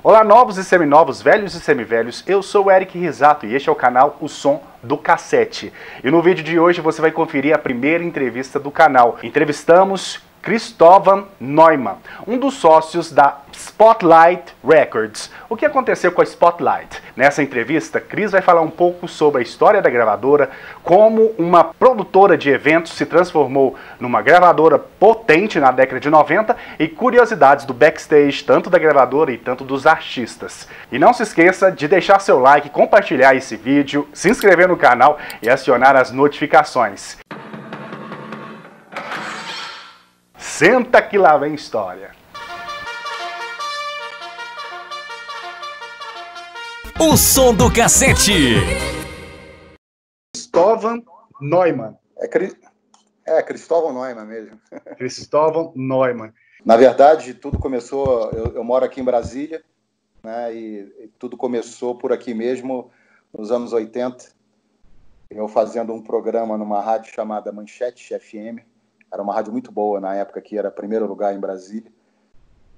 Olá, novos e seminovos, velhos e semivelhos, eu sou o Eric Risato e este é o canal O Som do Cassete. E no vídeo de hoje você vai conferir a primeira entrevista do canal. Entrevistamos Cristóvão Neumann, um dos sócios da Spotlight Records. O que aconteceu com a Spotlight? Nessa entrevista, Cris vai falar um pouco sobre a história da gravadora, como uma produtora de eventos se transformou numa gravadora potente na década de 90 e curiosidades do backstage, tanto da gravadora e tanto dos artistas. E não se esqueça de deixar seu like, compartilhar esse vídeo, se inscrever no canal e acionar as notificações. Senta que lá vem história. O Som do Cassete. Cristóvão Neumann. Cristóvão Neumann mesmo. Cristóvão Neumann. Na verdade, tudo começou... Eu moro aqui em Brasília, né, e tudo começou por aqui mesmo, nos anos 80. Eu fazendo um programa numa rádio chamada Manchete FM. Era uma rádio muito boa na época, que era primeiro lugar em Brasília.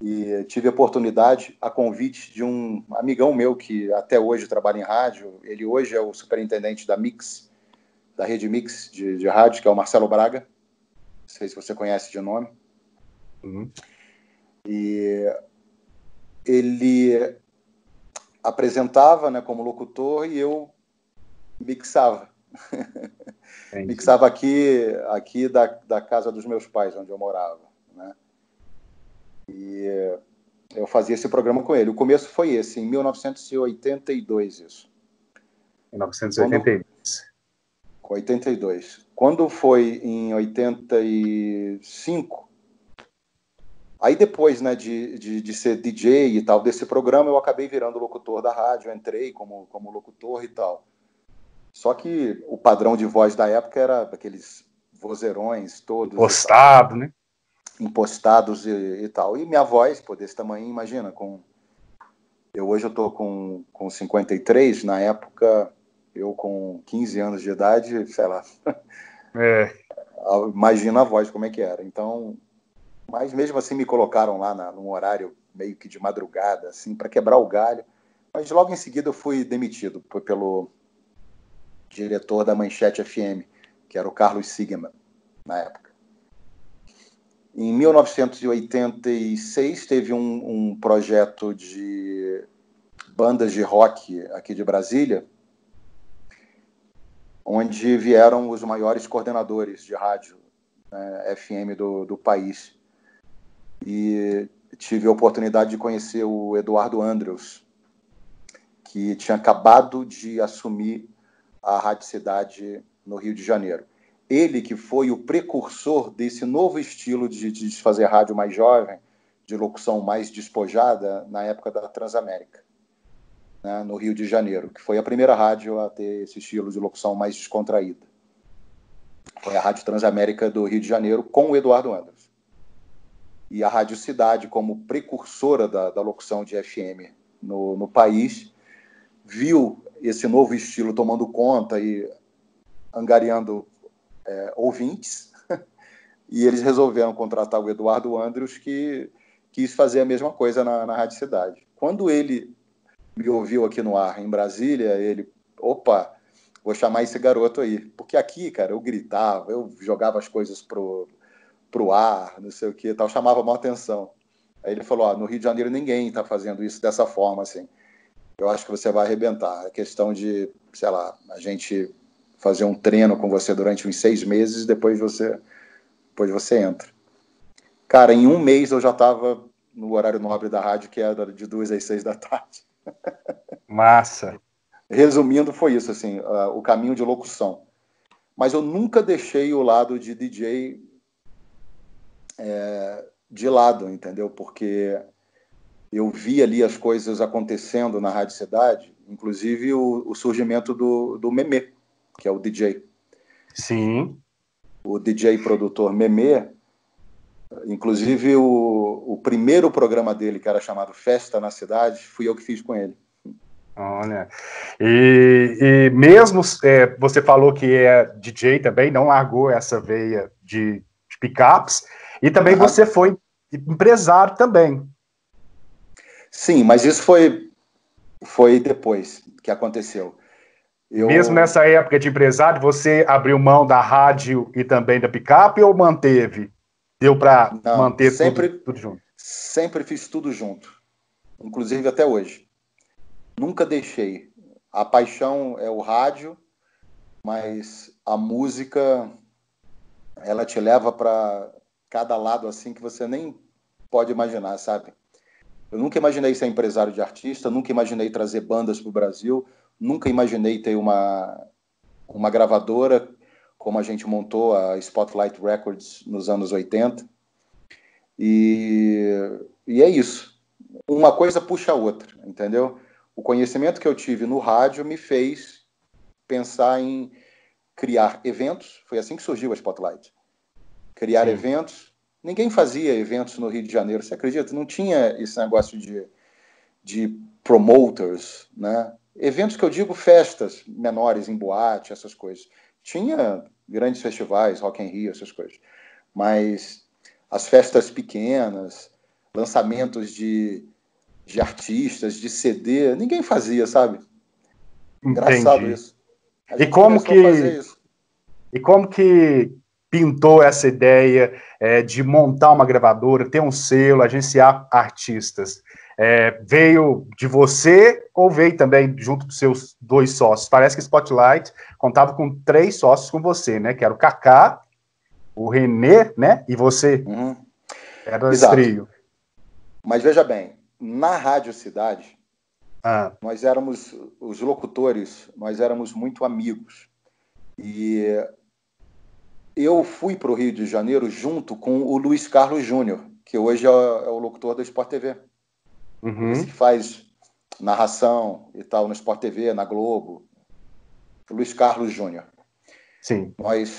E tive a oportunidade, a convite de um amigão meu que até hoje trabalha em rádio. Ele hoje é o superintendente da Mix, da rede Mix de rádio, que é o Marcelo Braga. Não sei se você conhece de nome. Uhum. E ele apresentava, né, como locutor e eu mixava. Mixava aqui da casa dos meus pais, onde eu morava, né? E eu fazia esse programa com ele. O começo foi esse, em 1982, isso. 1982. 82. Quando foi em 85, aí depois, né, de ser DJ e tal, desse programa, eu acabei virando locutor da rádio, eu entrei como locutor e tal. Só que o padrão de voz da época era aqueles vozeirões todos. Impostado, né? Impostados e tal. E minha voz, pô, desse tamanho, imagina, hoje eu tô com 53, na época, eu com 15 anos de idade, sei lá. Imagina a voz como é que era. Então, mas mesmo assim me colocaram lá num horário meio que de madrugada, assim, para quebrar o galho. Mas logo em seguida eu fui demitido pelo diretor da Manchete FM, que era o Carlos Sigman, na época. Em 1986, teve um projeto de bandas de rock aqui de Brasília, onde vieram os maiores coordenadores de rádio, né, FM do país. E tive a oportunidade de conhecer o Eduardo Andrews, que tinha acabado de assumir a Rádio Cidade no Rio de Janeiro. Ele que foi o precursor desse novo estilo de fazer rádio mais jovem, de locução mais despojada, na época da Transamérica, né, no Rio de Janeiro, que foi a primeira rádio a ter esse estilo de locução mais descontraída. Foi a Rádio Transamérica do Rio de Janeiro, com o Eduardo Andrews. E a Rádio Cidade, como precursora da locução de FM no país, viu esse novo estilo tomando conta e angariando ouvintes, e eles resolveram contratar o Eduardo Andrews, que quis fazer a mesma coisa na Rádio Cidade. Quando ele me ouviu aqui no ar, em Brasília, ele, opa, vou chamar esse garoto aí. Porque aqui, cara, eu gritava, eu jogava as coisas pro ar, não sei o que, tal, chamava a maior atenção. Aí ele falou, no Rio de Janeiro ninguém está fazendo isso dessa forma, assim. Eu acho que você vai arrebentar. É questão de, sei lá, a gente fazer um treino com você durante uns 6 meses, depois você entra. Cara, em um mês eu já estava no horário nobre da rádio, que era de 2 às 6 da tarde. Massa. Resumindo, foi isso, assim, o caminho de locução. Mas eu nunca deixei o lado de DJ de lado, entendeu? Porque eu vi ali as coisas acontecendo na Rádio Cidade, inclusive o surgimento do Memê, que é o DJ. Sim. O DJ produtor Memê, inclusive o primeiro programa dele, que era chamado Festa na Cidade, fui eu que fiz com ele. Olha, e mesmo você falou que é DJ também, não largou essa veia de picapes, e também você foi empresário também. Sim, mas isso foi depois que aconteceu. Mesmo nessa época de empresário, você abriu mão da rádio e também da picape ou manteve? Deu para Não, manter tudo junto? sempre fiz tudo junto, inclusive até hoje. Nunca deixei. A paixão é o rádio, mas a música, ela te leva para cada lado assim que você nem pode imaginar, sabe? Eu nunca imaginei ser empresário de artista, nunca imaginei trazer bandas para o Brasil, nunca imaginei ter uma gravadora como a gente montou a Spotlight Records nos anos 80. E é isso. Uma coisa puxa a outra, entendeu? O conhecimento que eu tive no rádio me fez pensar em criar eventos. Foi assim que surgiu a Spotlight. Criar Sim. eventos. Ninguém fazia eventos no Rio de Janeiro, você acredita? Não tinha esse negócio de promoters, né? Eventos que eu digo festas menores em boate, essas coisas. Tinha grandes festivais, Rock in Rio, essas coisas. Mas as festas pequenas, lançamentos de artistas, de CD, ninguém fazia, sabe? Engraçado Entendi. isso. A E gente como começou a fazer que, isso. e como que pintou essa ideia de montar uma gravadora, ter um selo, agenciar artistas? Veio de você ou veio também junto dos seus dois sócios? Parece que Spotlight contava com 3 sócios com você, né? Que era o Kaká, o Renê, né? E você. Uhum. Era esse Exato. trio. Mas veja bem, na Rádio Cidade, Ah, nós éramos, os locutores, nós éramos muito amigos. E eu fui para o Rio de Janeiro junto com o Luiz Carlos Júnior, que hoje é o locutor da Sport TV. Esse que faz narração e tal no Sport TV, na Globo. O Luiz Carlos Júnior. sim.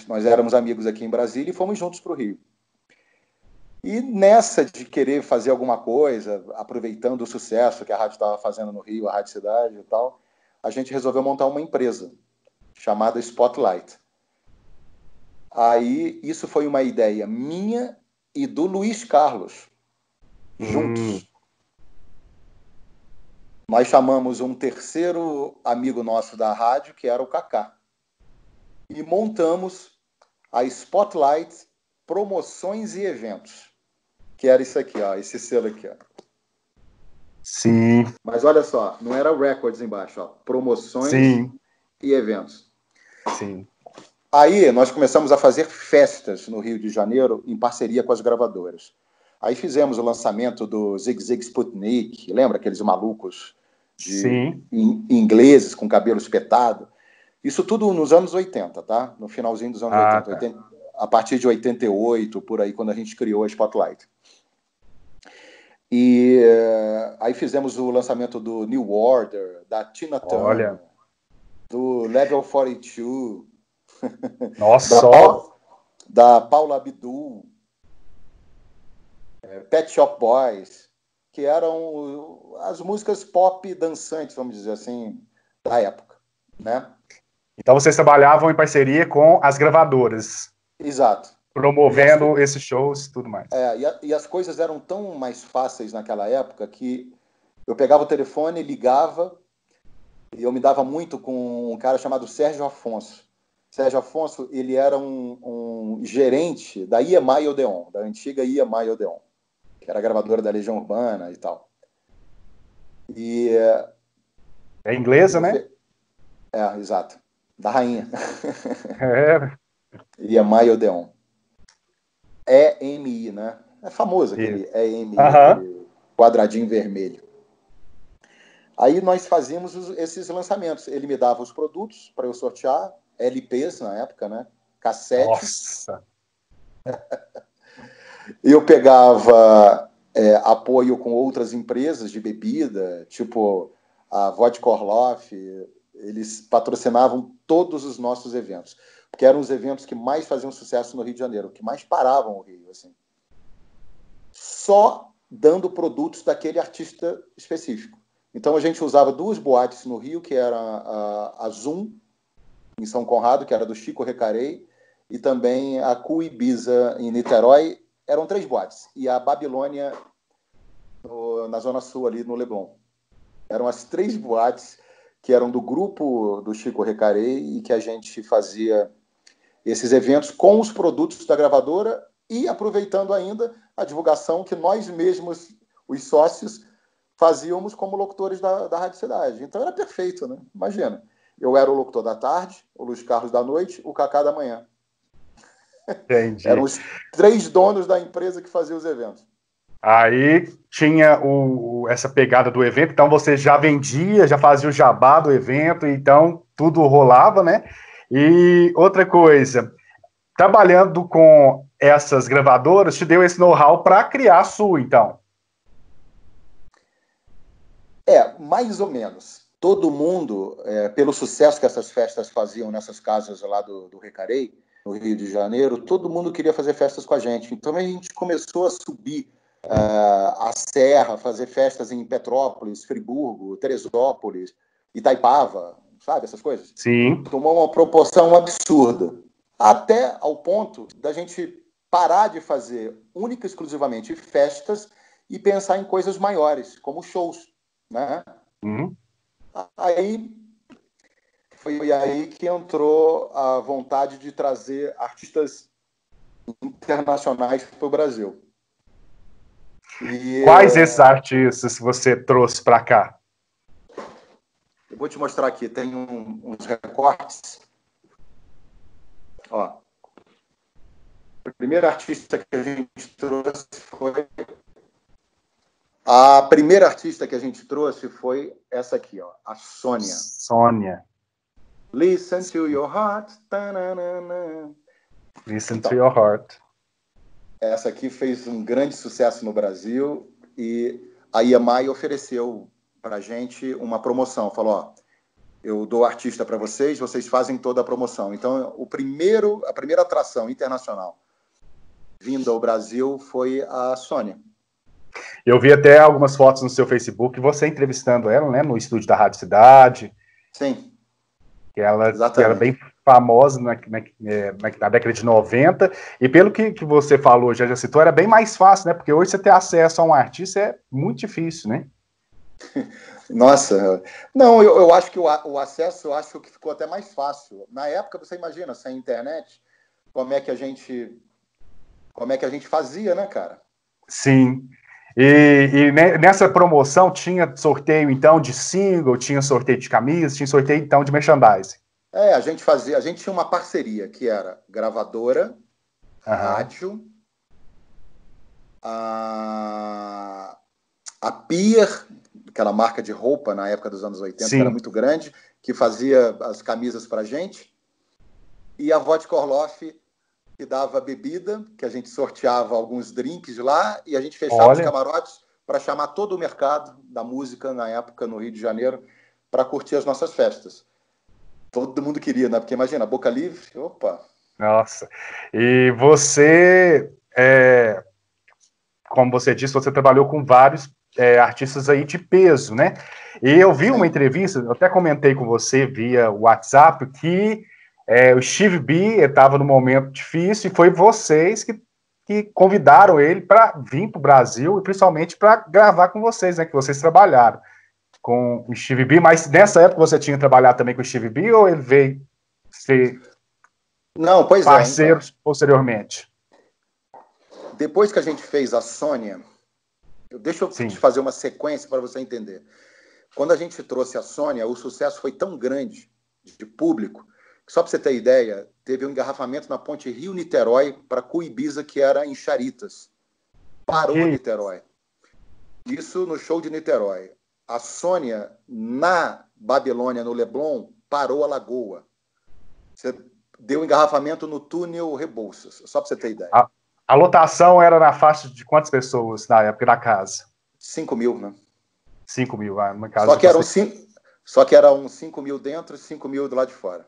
Nós éramos amigos aqui em Brasília e fomos juntos para o Rio. E nessa de querer fazer alguma coisa, aproveitando o sucesso que a rádio estava fazendo no Rio, a Rádio Cidade e tal, a gente resolveu montar uma empresa chamada Spotlight. Aí, isso foi uma ideia minha e do Luiz Carlos, juntos. Nós chamamos um terceiro amigo nosso da rádio, que era o Kaká, e montamos a Spotlight Promoções e Eventos, que era isso aqui, ó, esse selo aqui, ó. Sim. Mas olha só, não era Records embaixo, ó, Promoções Sim. e Eventos. Sim. Aí nós começamos a fazer festas no Rio de Janeiro em parceria com as gravadoras. Aí fizemos o lançamento do Zig Zig Sputnik, lembra aqueles malucos ingleses com cabelo espetado? Isso tudo nos anos 80, tá? No finalzinho dos anos 80. Tá. A partir de 88, por aí, quando a gente criou a Spotlight. E aí fizemos o lançamento do New Order, da Tina Turner, do Level 42, Nossa, da Paula Abdul, Pet Shop Boys, que eram as músicas pop dançantes, vamos dizer assim, da época, né? Então vocês trabalhavam em parceria com as gravadoras. Exato. Promovendo esses shows e tudo mais. E as coisas eram tão mais fáceis naquela época que eu pegava o telefone, ligava, e eu me dava muito com um cara chamado Sérgio Afonso. Sérgio Afonso, ele era um gerente da EMI Odeon, da antiga EMI Odeon, que era a gravadora da Legião Urbana e tal. E é inglesa, né? Exato. Da rainha. É. EMI Odeon. EMI, né? É famoso aquele EMI, aquele quadradinho vermelho. Aí nós fazíamos esses lançamentos. Ele me dava os produtos para eu sortear, LPs na época, né? Cassetes. Nossa! Eu pegava apoio com outras empresas de bebida, tipo a Vodka Orloff. Eles patrocinavam todos os nossos eventos, porque eram os eventos que mais faziam sucesso no Rio de Janeiro, que mais paravam o Rio, assim. Só dando produtos daquele artista específico. Então a gente usava 2 boates no Rio, que era a Zoom, em São Conrado, que era do Chico Recarey, e também a Cool Ibiza, em Niterói. Eram 3 boates. E a Babilônia, na Zona Sul, ali no Leblon. Eram as 3 boates que eram do grupo do Chico Recarey e que a gente fazia esses eventos com os produtos da gravadora e aproveitando ainda a divulgação que nós mesmos, os sócios, fazíamos como locutores da Rádio Cidade. Então era perfeito, né? Imagina, eu era o locutor da tarde, o Luiz Carlos da noite, o Cacá da manhã. Entendi. Eram os 3 donos da empresa que faziam os eventos. Aí tinha essa pegada do evento, então você já vendia, já fazia o jabá do evento, então tudo rolava, né? E outra coisa, trabalhando com essas gravadoras, te deu esse know-how para criar a sua, então. Mais ou menos. Todo mundo, pelo sucesso que essas festas faziam nessas casas lá do Recarey, no Rio de Janeiro, todo mundo queria fazer festas com a gente. Então a gente começou a subir a serra, fazer festas em Petrópolis, Friburgo, Teresópolis, Itaipava, sabe, essas coisas? Sim. Tomou uma proporção absurda. Até ao ponto da gente parar de fazer única e exclusivamente festas e pensar em coisas maiores, como shows, né? Uhum. Aí foi aí que entrou a vontade de trazer artistas internacionais para o Brasil. Quais esses artistas você trouxe para cá? Eu vou te mostrar aqui, tem uns recortes. Ó. A primeira artista que a gente trouxe foi... A primeira artista que a gente trouxe foi essa aqui, ó, a Sônia. Sônia. Listen to your heart. Tananana. Listen to your heart. Essa aqui fez um grande sucesso no Brasil e a EMI ofereceu para a gente uma promoção. Falou, ó, eu dou artista para vocês, vocês fazem toda a promoção. Então, a primeira atração internacional vinda ao Brasil foi a Sônia. Eu vi até algumas fotos no seu Facebook, você entrevistando ela, né, no estúdio da Rádio Cidade. Sim. Que ela era bem famosa na década de 90, e pelo que você falou, já citou, era bem mais fácil, né? Porque hoje você ter acesso a um artista é muito difícil, né? Nossa, não, eu acho que o acesso, eu acho que ficou até mais fácil. Na época, você imagina, sem internet, como é que a gente fazia, né, cara? Sim. E nessa promoção tinha sorteio, então, de single, tinha sorteio de camisa, tinha sorteio, então, de merchandising. A gente tinha uma parceria que era gravadora, rádio, a Pier, aquela marca de roupa na época dos anos 80, Sim. Que era muito grande, que fazia as camisas pra gente, e a Vodka Orloff, que dava bebida, que a gente sorteava alguns drinks lá, e a gente fechava os camarotes para chamar todo o mercado da música na época no Rio de Janeiro para curtir as nossas festas. Todo mundo queria, né? Porque imagina, Boca Livre, opa. Nossa. E você, como você disse, você trabalhou com vários artistas aí de peso, né? E eu vi uma entrevista, eu até comentei com você via WhatsApp, que o Steve B estava num momento difícil e foi vocês que convidaram ele para vir para o Brasil e principalmente para gravar com vocês, né? Que vocês trabalharam com o Steve B, mas nessa época você tinha trabalhado também com o Steve B ou ele veio ser parceiros posteriormente? Depois que a gente fez a Sônia, deixa eu te fazer uma sequência para você entender. Quando a gente trouxe a Sônia, o sucesso foi tão grande de público, que só para você ter ideia, teve um engarrafamento na ponte Rio-Niterói para Cuibiza, que era em Charitas. Parou Niterói. Isso no show de Niterói. A Sônia, na Babilônia, no Leblon, parou a Lagoa. Você deu engarrafamento no túnel Rebouças, só para você ter ideia. A lotação era na faixa de quantas pessoas na época da casa? 5 mil, né? 5 mil, uma casa. Só que eram 5 mil dentro e 5 mil do lado de fora.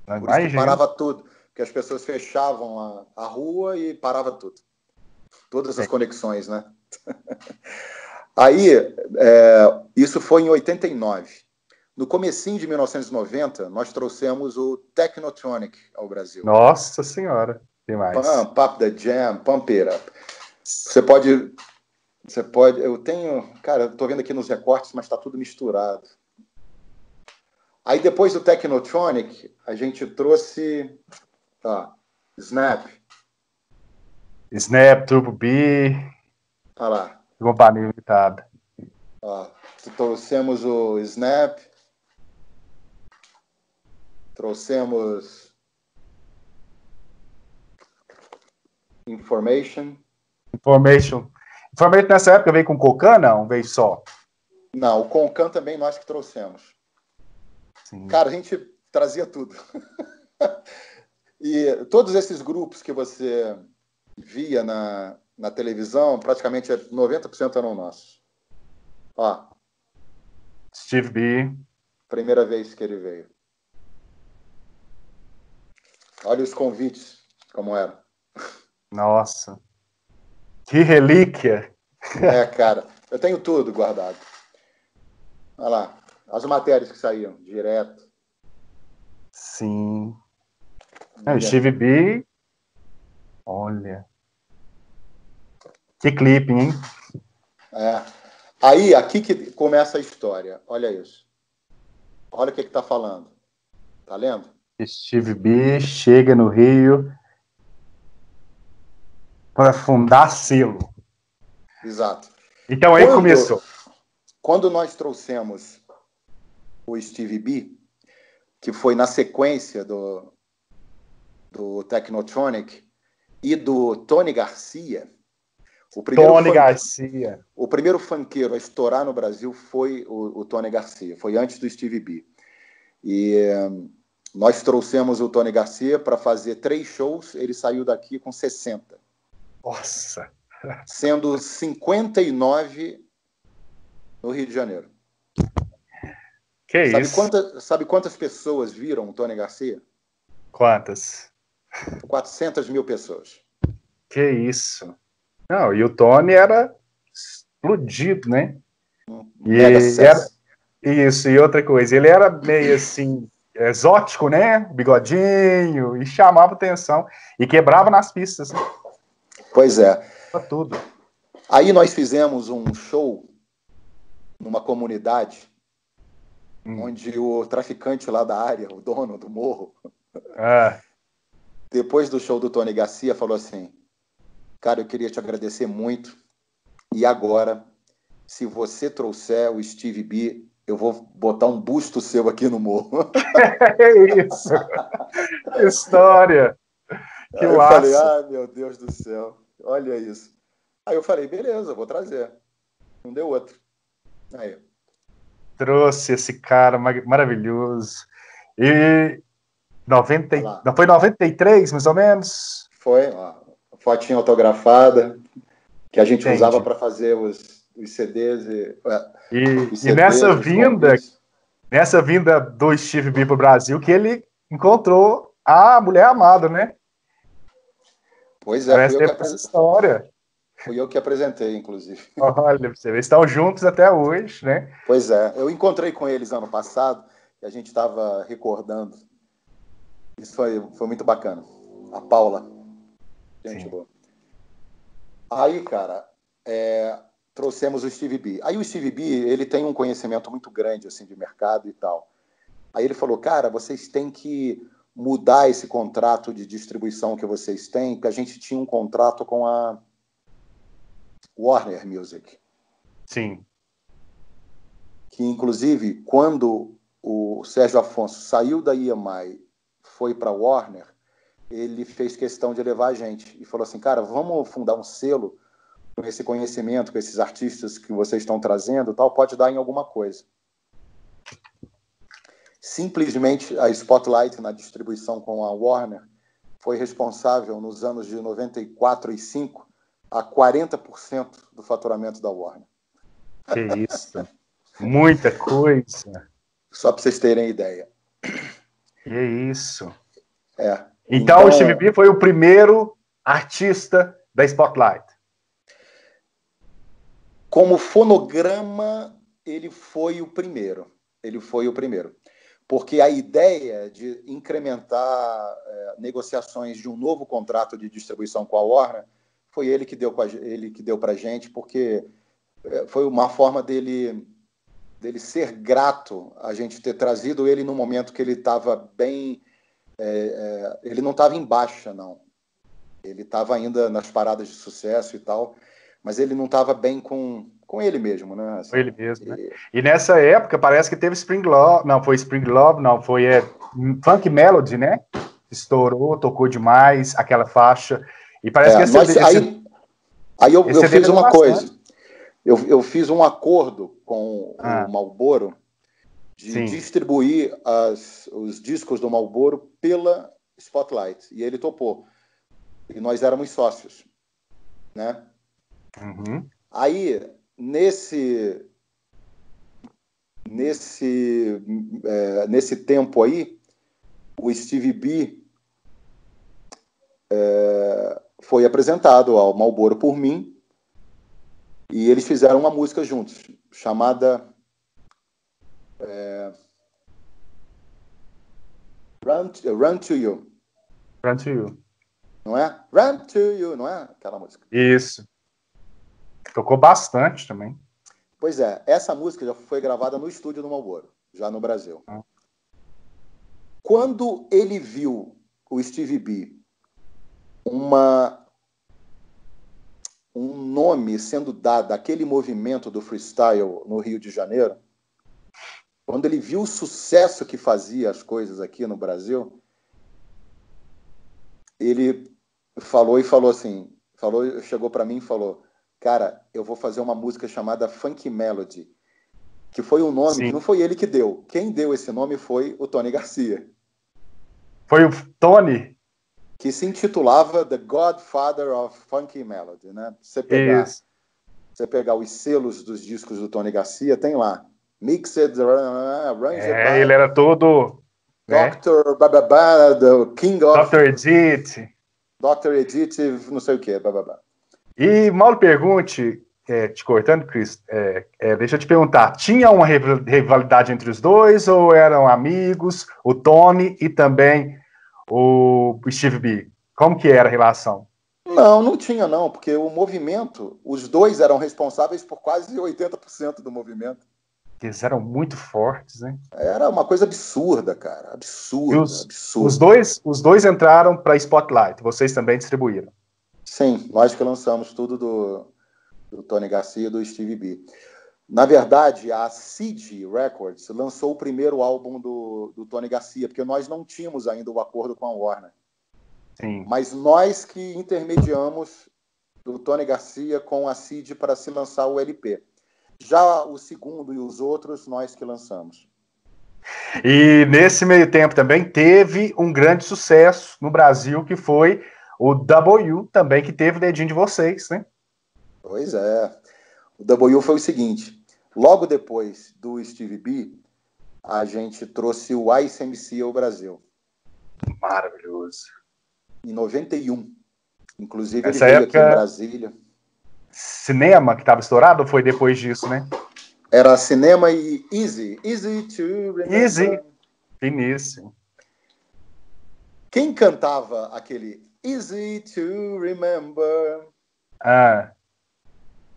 Por isso que parava tudo. Porque as pessoas fechavam a rua e parava tudo. Todas as conexões, né? Aí, isso foi em 89. No comecinho de 1990, nós trouxemos o Technotronic ao Brasil. Nossa Senhora, demais. Pump the Jam, Pump It Up. Você pode Você pode. Eu tenho. Cara, eu tô vendo aqui nos recortes, mas está tudo misturado. Aí depois do Technotronic, a gente trouxe. Ó, Snap. Snap, Turbo B, Olha lá. Companhia Limitada. Ó, trouxemos o Snap. Trouxemos Information. Information. Information nessa época veio com Cocan, não? Veio só? Não, o Concan também nós que trouxemos. Sim. Cara, a gente trazia tudo. E todos esses grupos que você via na televisão, praticamente 90% eram nossos. Ó, Steve B. primeira vez que ele veio. Olha os convites, como eram. Nossa. Que relíquia. É, cara, eu tenho tudo guardado. Olha lá, as matérias que saíam direto. Sim. É, o Steve B. Olha. Que clipe, hein? É. Aí, aqui que começa a história. Olha isso. Olha o que está falando. Tá lendo? Steve B chega no Rio para fundar selo. Exato. Então aí começou. Quando nós trouxemos o Steve B, que foi na sequência do Technotronic e do Tony Garcia, o primeiro funkeiro a estourar no Brasil foi o Tony Garcia, foi antes do Steve B. E nós trouxemos o Tony Garcia para fazer 3 shows, ele saiu daqui com 60. Nossa! Sendo 59 no Rio de Janeiro. Que isso? Sabe quantas pessoas viram o Tony Garcia? Quantas? 400 mil pessoas. Que isso? Não, e o Tony era explodido, né? Isso, e outra coisa, ele era meio assim, exótico, né? Bigodinho, e chamava atenção. E quebrava nas pistas. Né? Pois é. Tudo. Aí nós fizemos um show numa comunidade onde o traficante lá da área, o dono do morro, depois do show do Tony Garcia, falou assim: cara, eu queria te agradecer muito. E agora, se você trouxer o Steve B, eu vou botar um busto seu aqui no morro. É isso. História. Que Aí eu laço. falei, meu Deus do céu, olha isso. Aí eu falei, beleza, vou trazer. Não deu outro. Aí. Trouxe esse cara maravilhoso. E 90, não foi 93, mais ou menos? Foi, ó, fotinha autografada que a gente usava para fazer os CDs e nessa vinda do Steve B para o Brasil que ele encontrou a mulher amada, né? Pois é, fui eu que apresentei, inclusive. Olha, vocês estão juntos até hoje, né? Pois é, eu encontrei com eles ano passado e a gente estava recordando. Isso foi muito bacana. A Paula, gente boa. Aí, cara, trouxemos o Steve B. Aí o Steve B, ele tem um conhecimento muito grande assim de mercado e tal. Aí ele falou, cara, vocês têm que mudar esse contrato de distribuição que vocês têm, porque a gente tinha um contrato com a Warner Music. Sim. Que, inclusive, quando o Sérgio Afonso saiu da EMI, foi para a Warner, ele fez questão de levar a gente e falou assim, cara, vamos fundar um selo com esse conhecimento, com esses artistas que vocês estão trazendo, tal, pode dar em alguma coisa. Simplesmente a Spotlight, na distribuição com a Warner, foi responsável nos anos de 94 e 5 a 40% do faturamento da Warner. Que isso! Muita coisa! Só para vocês terem ideia. Que isso! Então o Steve B foi o primeiro artista da Spotlight. Como fonograma, ele foi o primeiro. Porque a ideia de incrementar negociações de um novo contrato de distribuição com a Warner foi ele que deu pra gente, porque foi uma forma dele ser grato a gente ter trazido ele no momento que ele estava bem. Ele não estava em baixa, não. Ele estava ainda nas paradas de sucesso e tal, mas ele não estava bem com ele mesmo, né? Assim, Foi ele mesmo, né? E nessa época parece que teve Spring Love, não foi Spring Love, não, foi Funk Melody, né? Estourou, tocou demais aquela faixa. E parece que aí eu CD fiz vendeu uma bastante. coisa. Eu fiz um acordo com o Marlboro de sim. distribuir os discos do Marlboro pela Spotlight. E ele topou. E nós éramos sócios, né? Uhum. Aí, nesse tempo aí, o Stevie B foi apresentado ao Marlboro por mim e eles fizeram uma música juntos, chamada Run to You. Run to You. Não é? Run to You, não é aquela música? Isso. Tocou bastante também. Pois é, essa música já foi gravada no estúdio do Marlboro, já no Brasil. Quando ele viu o Stevie B um nome sendo dado àquele movimento do freestyle no Rio de Janeiro, quando ele viu o sucesso que fazia as coisas aqui no Brasil, ele chegou para mim e falou, cara, eu vou fazer uma música chamada Funk Melody, que foi um nome Sim. que não foi ele que deu. Quem deu esse nome foi o Tony Garcia. Foi o Tony? Que se intitulava The Godfather of Funky Melody, né? Você pegar os selos dos discos do Tony Garcia, tem lá. Mixed, Arranged by... ele era todo... Dr. Bababá, the King of... Dr. Edith. Dr. Edith, não sei o que, bababá. E mal pergunte, te cortando, Cris, deixa eu te perguntar, tinha uma rivalidade entre os dois ou eram amigos, o Tony e também o Stevie B? Como que era a relação? Não tinha não, porque o movimento, os dois eram responsáveis por quase 80% do movimento. Eles eram muito fortes, né? Era uma coisa absurda, cara, absurda. Os dois entraram para Spotlight, vocês também distribuíram? Sim, nós que lançamos tudo do Tony Garcia e do Stevie B. Na verdade, a Seed Records lançou o primeiro álbum do Tony Garcia, porque nós não tínhamos ainda o acordo com a Warner. Sim. Mas nós que intermediamos do Tony Garcia com a Seed para se lançar o LP. Já o segundo e os outros, nós que lançamos. E nesse meio tempo também teve um grande sucesso no Brasil, que foi o W, também, que teve o dedinho de vocês, né? Pois é. O W foi o seguinte, logo depois do Stevie B, a gente trouxe o Ice MC ao Brasil. Maravilhoso. Em 91. Inclusive, Essa ele veio época, aqui em Brasília. Cinema, que estava estourado, ou foi depois disso, né? Era Cinema e Easy. Easy to Remember. Easy. Finíssimo. Quem cantava aquele Easy to Remember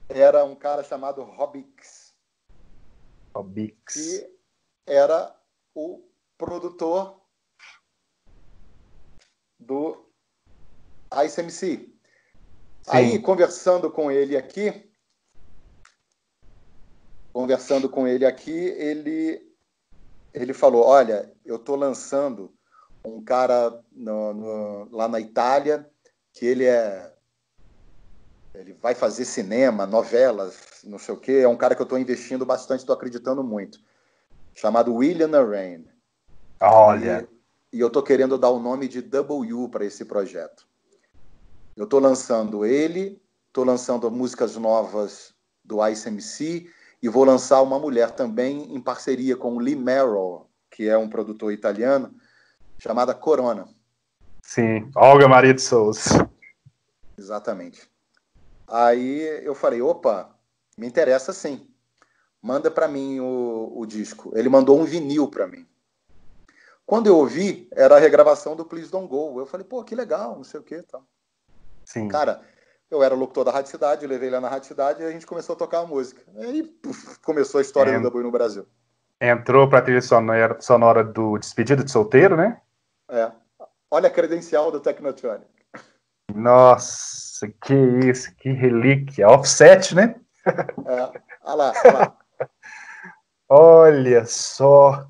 era um cara chamado Robix. Que era o produtor do Ice MC. Sim. Aí, conversando com ele aqui, ele falou, olha, eu estou lançando um cara lá na Itália, que ele vai fazer cinema, novelas, não sei o quê, é um cara que eu estou investindo bastante, estou acreditando muito, chamado William Arrain. Olha. E eu estou querendo dar o nome de W para esse projeto. Eu estou lançando ele, estou lançando músicas novas do Ice MC e vou lançar uma mulher também em parceria com o Lee Merrill, que é um produtor italiano, chamada Corona. Sim, Olga Maria de Souza. Exatamente. Aí eu falei, opa, me interessa sim. Manda para mim o disco. Ele mandou um vinil para mim. Quando eu ouvi, era a regravação do Please Don't Go. Eu falei, pô, que legal, não sei o que. Tá. Sim. Cara, Eu era locutor da Rádio Cidade, eu levei ele na Rádio Cidade e a gente começou a tocar a música. Aí começou a história do W no Brasil. Entrou pra trilha sonora do Despedida de Solteiro, né? É. Olha a credencial do Technotronic. Nossa, que isso, que relíquia. Offset, né? É. Olha lá, olha lá. Olha só.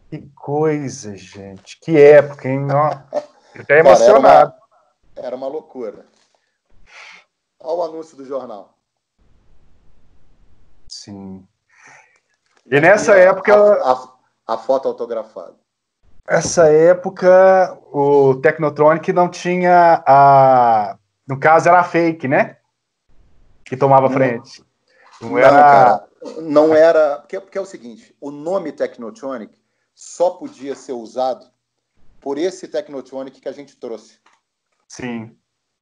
Que coisa, gente. Que época, hein? Até emocionado. Era uma loucura. Olha o anúncio do jornal. Sim. E nessa época... A foto autografada. Essa época, o Technotronic não tinha a... No caso, era a Fake, né? Que tomava frente. Não, cara. Não era... Porque é o seguinte, o nome Technotronic só podia ser usado por esse Technotronic que a gente trouxe. Sim.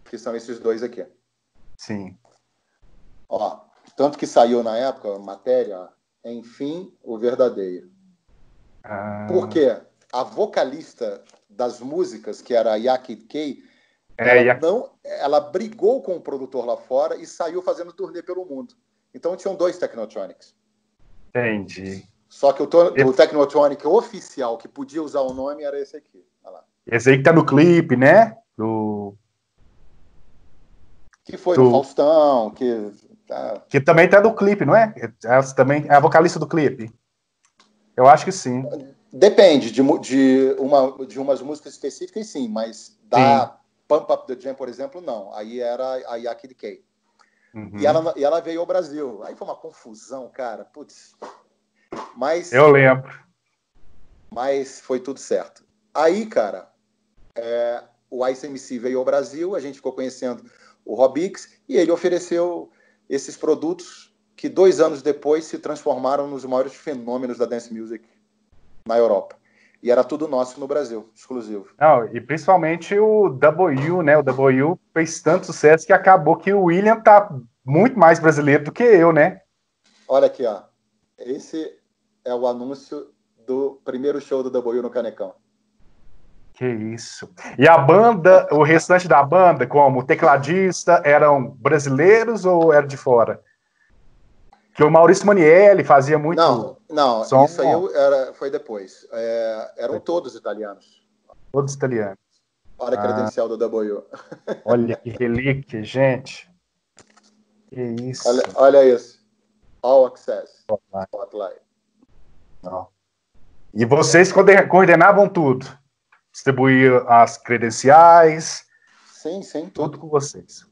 Que são esses dois aqui. Sim. Ó, tanto que saiu na época a matéria, enfim, o verdadeiro. Porque a vocalista das músicas, que era a Yakid Kay, ela brigou com o produtor lá fora e saiu fazendo turnê pelo mundo. Então tinham dois Technotronics. Entendi. Só que o Technotronic oficial que podia usar o nome era esse aqui. Olha lá. Esse aí que tá no clipe, né? Que foi no Faustão, que também tá no clipe, não é? Essa também é a vocalista do clipe. Eu acho que sim. Depende de umas músicas específicas, sim, mas da Pump Up the Jam, por exemplo, não. Aí era a Yakid Kay. Uhum. E ela veio ao Brasil. Aí foi uma confusão, cara. Putz. Mas eu lembro. Mas foi tudo certo. Aí, cara, o ICMC veio ao Brasil, a gente ficou conhecendo o Robix e ele ofereceu esses produtos que 2 anos depois se transformaram nos maiores fenômenos da dance music na Europa. E era tudo nosso no Brasil, exclusivo. Não, e principalmente o W, né? O W fez tanto sucesso que acabou que o William tá muito mais brasileiro do que eu, né? Olha aqui, ó. Esse é o anúncio do primeiro show do W no Canecão. Que isso. E a banda, o restante da banda, como tecladista, eram brasileiros ou era de fora? Que o Maurício Manielli fazia muito... Não, som. Isso aí foi depois. Eram todos italianos. Todos italianos. Olha a credencial do W. Olha que relíquia, gente. Que isso. Olha isso. All Access. Spotlight. Não. E vocês coordenavam tudo? Distribuir as credenciais? Sim, tudo com vocês.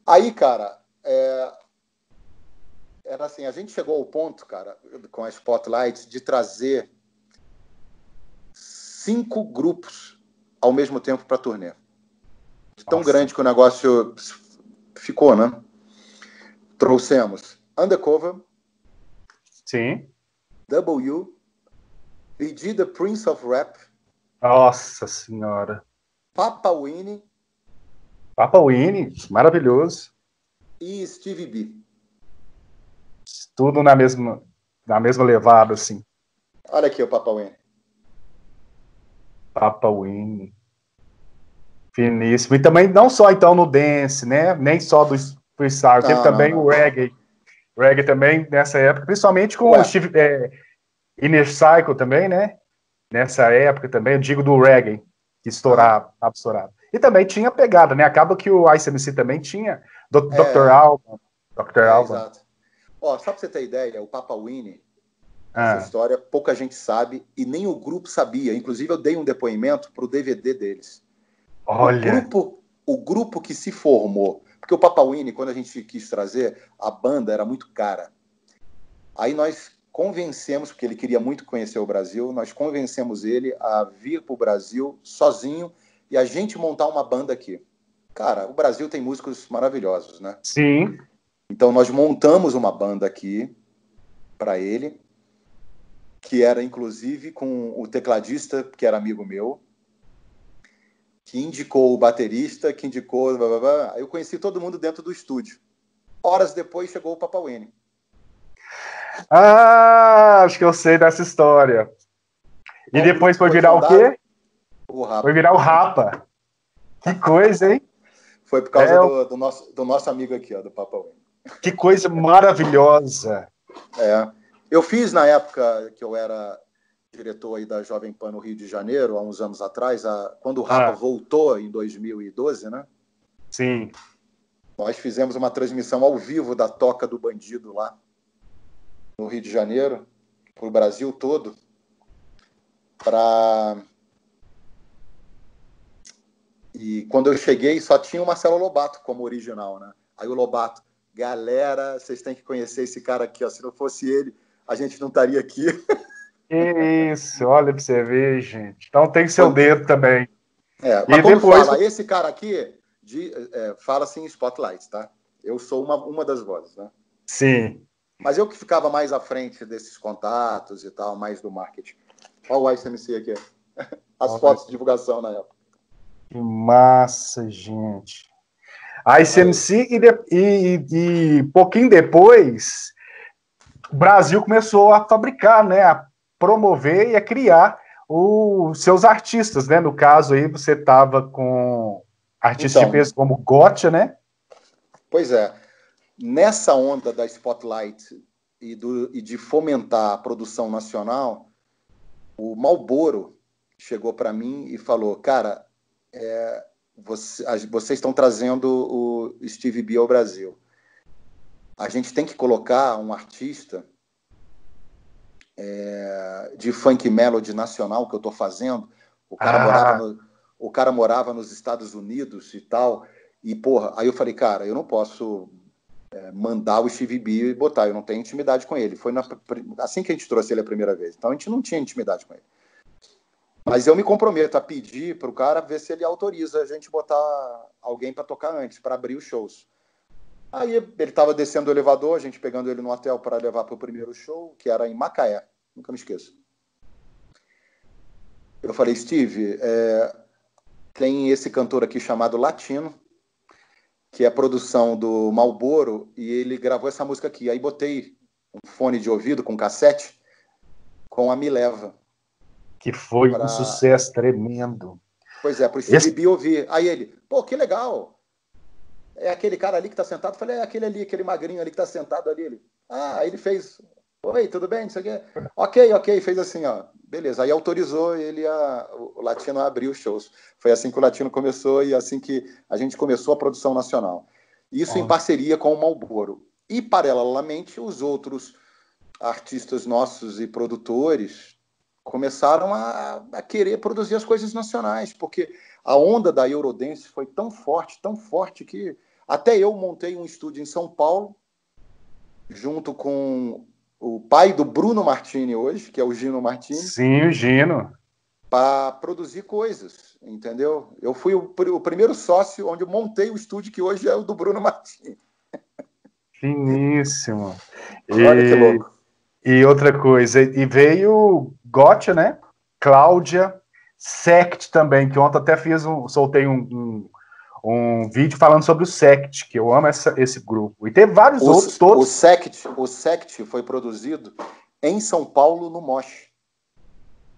Aí, cara, era assim, a gente chegou ao ponto, cara, com a Spotlight, de trazer 5 grupos ao mesmo tempo para turnê. Tão grande que o negócio ficou, né? Trouxemos Undercover. Sim. W. VG The Prince of Rap. Nossa Senhora. Papa Winnie. Papa Winnie, maravilhoso. E Stevie B. Tudo na mesma levada, assim. Olha aqui o Papa Winnie. Papa Winnie. Finíssimo. E também não só, então, no dance, né? Nem só do freestyle. Teve também o reggae. O reggae também, nessa época, principalmente com o Steve... Inner Cycle também, né? Nessa época também, eu digo do reggae, que estourava. E também tinha pegada, né? Acaba que o ICMC também tinha Dr. Alban. Dr. Alban. Exato. Ó, só pra você ter ideia, o Papa Winnie, essa história, pouca gente sabe, e nem o grupo sabia. Inclusive, eu dei um depoimento pro DVD deles. Olha! O grupo que se formou, porque o Papa Winnie, quando a gente quis trazer, a banda era muito cara. Aí nós convencemos, porque ele queria muito conhecer o Brasil, nós convencemos ele a vir para o Brasil sozinho e a gente montar uma banda aqui. Cara, o Brasil tem músicos maravilhosos, né? Sim. Então nós montamos uma banda aqui para ele, que era inclusive com o tecladista, que era amigo meu, que indicou o baterista, que indicou... Blá, blá, blá. Aí eu conheci todo mundo dentro do estúdio. Horas depois chegou o Papa Winnie. Acho que eu sei dessa história. E depois foi virar o quê? O Rapa. Foi virar o Rapa. Que coisa, hein? Foi por causa do nosso amigo aqui, ó, do Papa Wemba. Que coisa maravilhosa. Eu fiz na época que eu era diretor aí da Jovem Pan no Rio de Janeiro, há uns anos atrás, quando o Rapa voltou em 2012, né? Sim. Nós fizemos uma transmissão ao vivo da Toca do Bandido lá no Rio de Janeiro, para o Brasil todo, E quando eu cheguei, só tinha o Marcelo Lobato como original, né? Aí o Lobato, galera, vocês têm que conhecer esse cara aqui, ó. Se não fosse ele, a gente não estaria aqui. Isso, olha para você ver, gente. Então tem seu dedo também. Mas e quando depois... fala, esse cara aqui, fala assim em Spotlight, tá? Eu sou uma das vozes, né? Sim. Mas eu que ficava mais à frente desses contatos e tal, mais do marketing. Olha o ICMC aqui. As fotos de divulgação na época. Que massa, gente. A ICMC e pouquinho depois, o Brasil começou a fabricar, né? A promover e a criar os seus artistas, né? No caso aí, você estava com artistas de peso como Gotcha, né? Pois é. Nessa onda da Spotlight e de fomentar a produção nacional, o Marlboro chegou para mim e falou, cara, vocês estão trazendo o Stevie B ao Brasil. A gente tem que colocar um artista de funk melody nacional que eu estou fazendo. O cara morava nos Estados Unidos e tal. E, porra, aí eu falei, cara, eu não posso mandar o Stevie B e botar, eu não tenho intimidade com ele. Foi assim que a gente trouxe ele a primeira vez. Então a gente não tinha intimidade com ele. Mas eu me comprometo a pedir para o cara ver se ele autoriza a gente botar alguém para tocar antes, para abrir os shows. Aí ele estava descendo o elevador, a gente pegando ele no hotel para levar para o primeiro show, que era em Macaé, nunca me esqueço. Eu falei, Steve, tem esse cantor aqui chamado Latino, que é a produção do Marlboro, e ele gravou essa música aqui. Aí botei um fone de ouvido com cassete com a Me Leva. Que foi um sucesso tremendo. Pois é, para o Stevie B ouvir. Aí ele, pô, que legal. É aquele cara ali que está sentado? Eu falei, é aquele ali, aquele magrinho ali que está sentado ali. Aí ele fez, oi, tudo bem? Isso aqui. Ok, fez assim, ó. Beleza, aí autorizou ele o Latino a abrir os shows. Foi assim que o Latino começou e assim que a gente começou a produção nacional. Isso em parceria com o Marlboro. E, paralelamente, os outros artistas nossos e produtores começaram a querer produzir as coisas nacionais, porque a onda da Eurodance foi tão forte que até eu montei um estúdio em São Paulo, junto com o pai do Bruno Martini hoje, que é o Gino Martini. Sim, o Gino. Para produzir coisas, entendeu? Eu fui o primeiro sócio onde eu montei o estúdio que hoje é o do Bruno Martini. Finíssimo. Olha que louco. E outra coisa, e veio Gotcha, né? Cláudia, Sect também, que ontem até soltei um vídeo falando sobre o Sect, que eu amo esse grupo. E teve vários outros todos. O Sect foi produzido em São Paulo, no Mosh.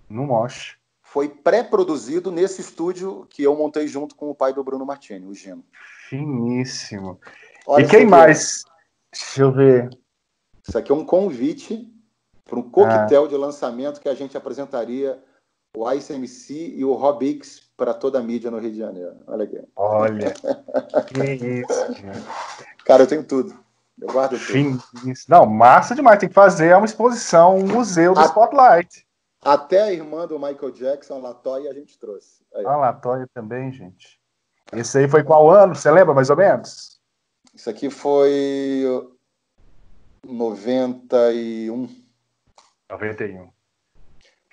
No Mosh. Foi pré-produzido nesse estúdio que eu montei junto com o pai do Bruno Martini, o Gino. Finíssimo. Olha, e quem mais? Deixa eu ver. Isso aqui é um convite para um coquetel de lançamento que a gente apresentaria o ICMC e o Rob X para toda a mídia no Rio de Janeiro. Olha aqui. Olha, que isso, gente. Cara, eu tenho tudo. Eu guardo tudo. Não, massa demais. Tem que fazer uma exposição, um museu do Spotlight. Até a irmã do Michael Jackson, a Latoya, a gente trouxe. Aí. A Latoya também, gente. Esse aí foi qual ano? Você lembra, mais ou menos? Isso aqui foi 91. 91.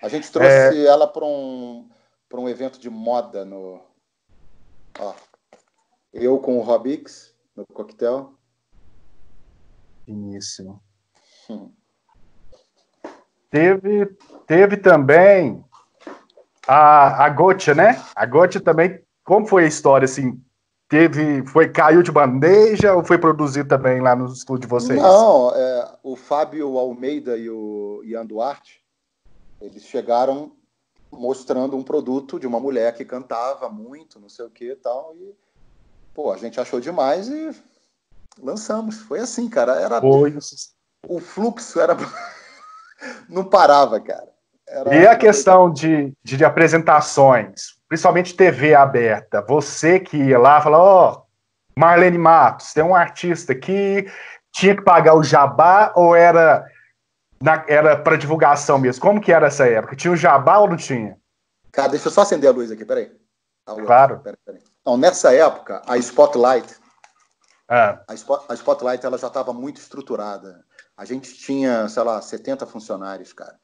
A gente trouxe ela para um evento de moda no... Ó, eu com o Rob X no coquetel. Finíssimo. Teve também a Gotcha, né? A Gotcha também, como foi a história, assim? Caiu de bandeja ou foi produzido também lá no estúdio de vocês? Não, o Fábio Almeida e o Ian Duarte, eles chegaram mostrando um produto de uma mulher que cantava muito, não sei o que e tal, Pô, a gente achou demais e lançamos. Foi assim, cara. Foi. O fluxo era não parava, cara. E a questão de apresentações, principalmente TV aberta, você que ia lá, fala, ó, Marlene Matos, tem um artista que tinha que pagar o jabá ou era para divulgação mesmo? Como que era essa época? Tinha o jabá ou não tinha? Cara, deixa eu só acender a luz aqui, peraí. Claro. Peraí. Então, nessa época, a Spotlight, Ah, a Spotlight ela já estava muito estruturada. A gente tinha, sei lá, 70 funcionários, cara.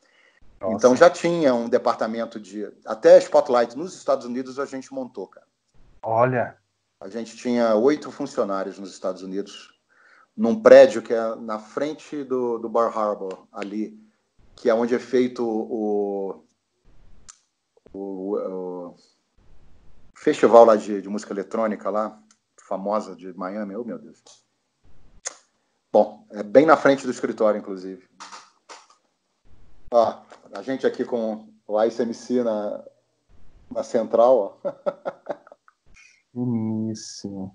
Então nossa. já tinha um departamento de... Até a Spotlight nos Estados Unidos a gente montou, cara. Olha. A gente tinha 8 funcionários nos Estados Unidos, num prédio que é na frente do Bar Harbor, ali, que é onde é feito o festival lá de música eletrônica lá, famosa de Miami. Oh, meu Deus. Bom, é bem na frente do escritório, inclusive. Ó, a gente aqui com o ICMC na central, ó. Início.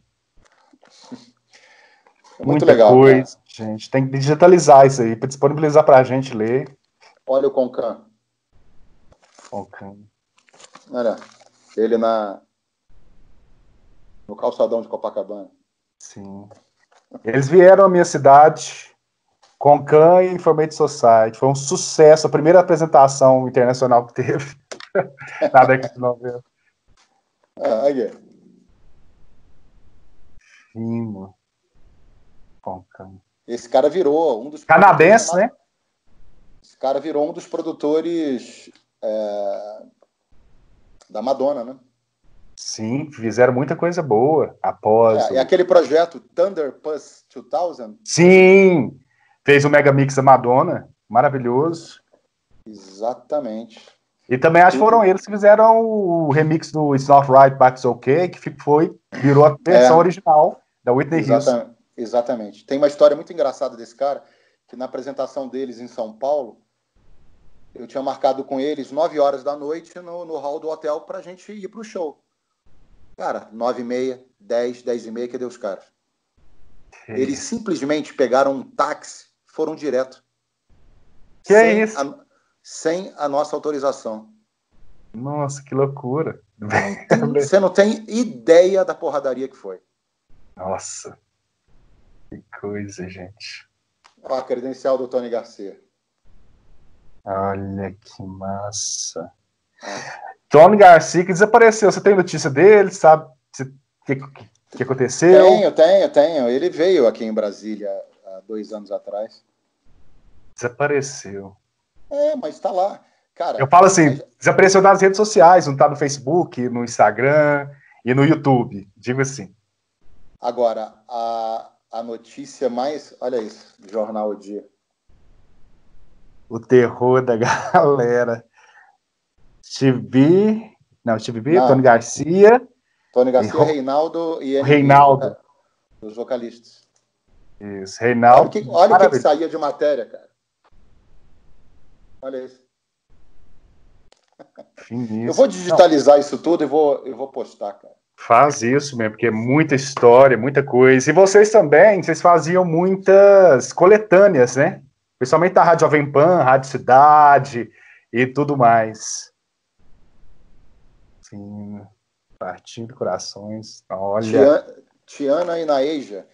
É muito Muita legal, coisa, cara. gente. Tem que digitalizar isso aí, para disponibilizar para a gente ler. Olha o Concan. Okay. Olha, ele no calçadão de Copacabana. Sim. Eles vieram à minha cidade, Concan e Information Society. Foi um sucesso, a primeira apresentação internacional que teve na década de 90. Ah, aí. Fino. Concan. Esse cara virou um dos Canadense, né? Esse cara virou um dos produtores da Madonna, né? Sim, fizeram muita coisa boa após É aquele projeto Thunder Plus 2000. Sim! Fez o Mega Mix da Madonna, maravilhoso. Exatamente. E também acho que foram eles que fizeram o remix do It's Not Right, But It's Okay, que virou a versão original da Whitney Houston. Exatamente. Tem uma história muito engraçada desse cara, que na apresentação deles em São Paulo, eu tinha marcado com eles 9 horas da noite no hall do hotel pra gente ir pro show. Cara, 9h30, 10, 10h30, cadê os caras? Eles simplesmente pegaram um táxi, foram direto. Que é isso? Sem a nossa autorização. Nossa, que loucura. Você não tem ideia da porradaria que foi. Nossa, que coisa, gente. Ó, a credencial do Tony Garcia. Olha que massa. Tony Garcia que desapareceu. Você tem notícia dele? Sabe o que aconteceu? Tenho. Ele veio aqui em Brasília há 2 anos atrás. Desapareceu. Mas tá lá. Cara, eu falo assim, desapareceu das redes sociais, não tá no Facebook, no Instagram e no YouTube. Digo assim. Agora, a notícia mais... Olha isso, Jornal O Dia. O terror da galera. Steve B, Tony Garcia. Tony Garcia, Reinaldo e Reinaldo. Os vocalistas. Isso, Reinaldo. Olha o que saía de matéria, cara. Olha isso. Finíssimo. Eu vou digitalizar isso tudo e vou postar, cara. Faz isso mesmo, porque é muita história, muita coisa. E vocês também, vocês faziam muitas coletâneas, né? Principalmente da Rádio Jovem Pan, Rádio Cidade e tudo mais. Sim, partindo corações. Olha. Tiana e Naeja.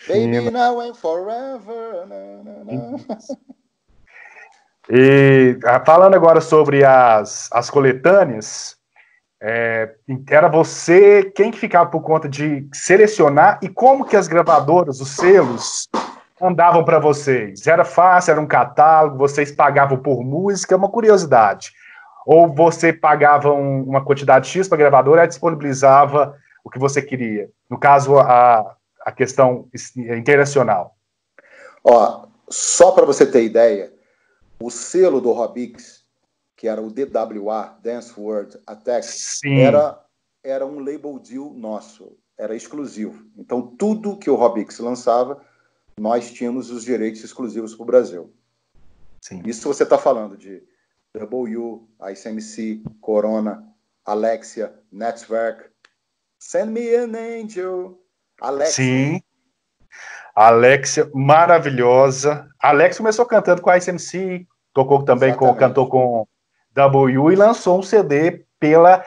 Baby now and forever. E falando agora sobre as coletâneas, era você quem que ficava por conta de selecionar e como que as gravadoras, os selos, andavam para vocês? Era fácil, era um catálogo, vocês pagavam por música? É uma curiosidade. Ou você pagava uma quantidade X para a gravadora e disponibilizava o que você queria? No caso, a questão internacional. Ó, só para você ter ideia, o selo do Robix, que era o DWA, Dance World Attack, era um label deal nosso, era exclusivo. Então, tudo que o Robix lançava, nós tínhamos os direitos exclusivos para o Brasil. Sim. Isso você está falando de W, ICMC, Corona, Alexia, Netzwerk, Send Me an Angel. Alex. Sim. Alexia, maravilhosa. Alex começou cantando com a ICMC, tocou também cantou com W e lançou um CD pela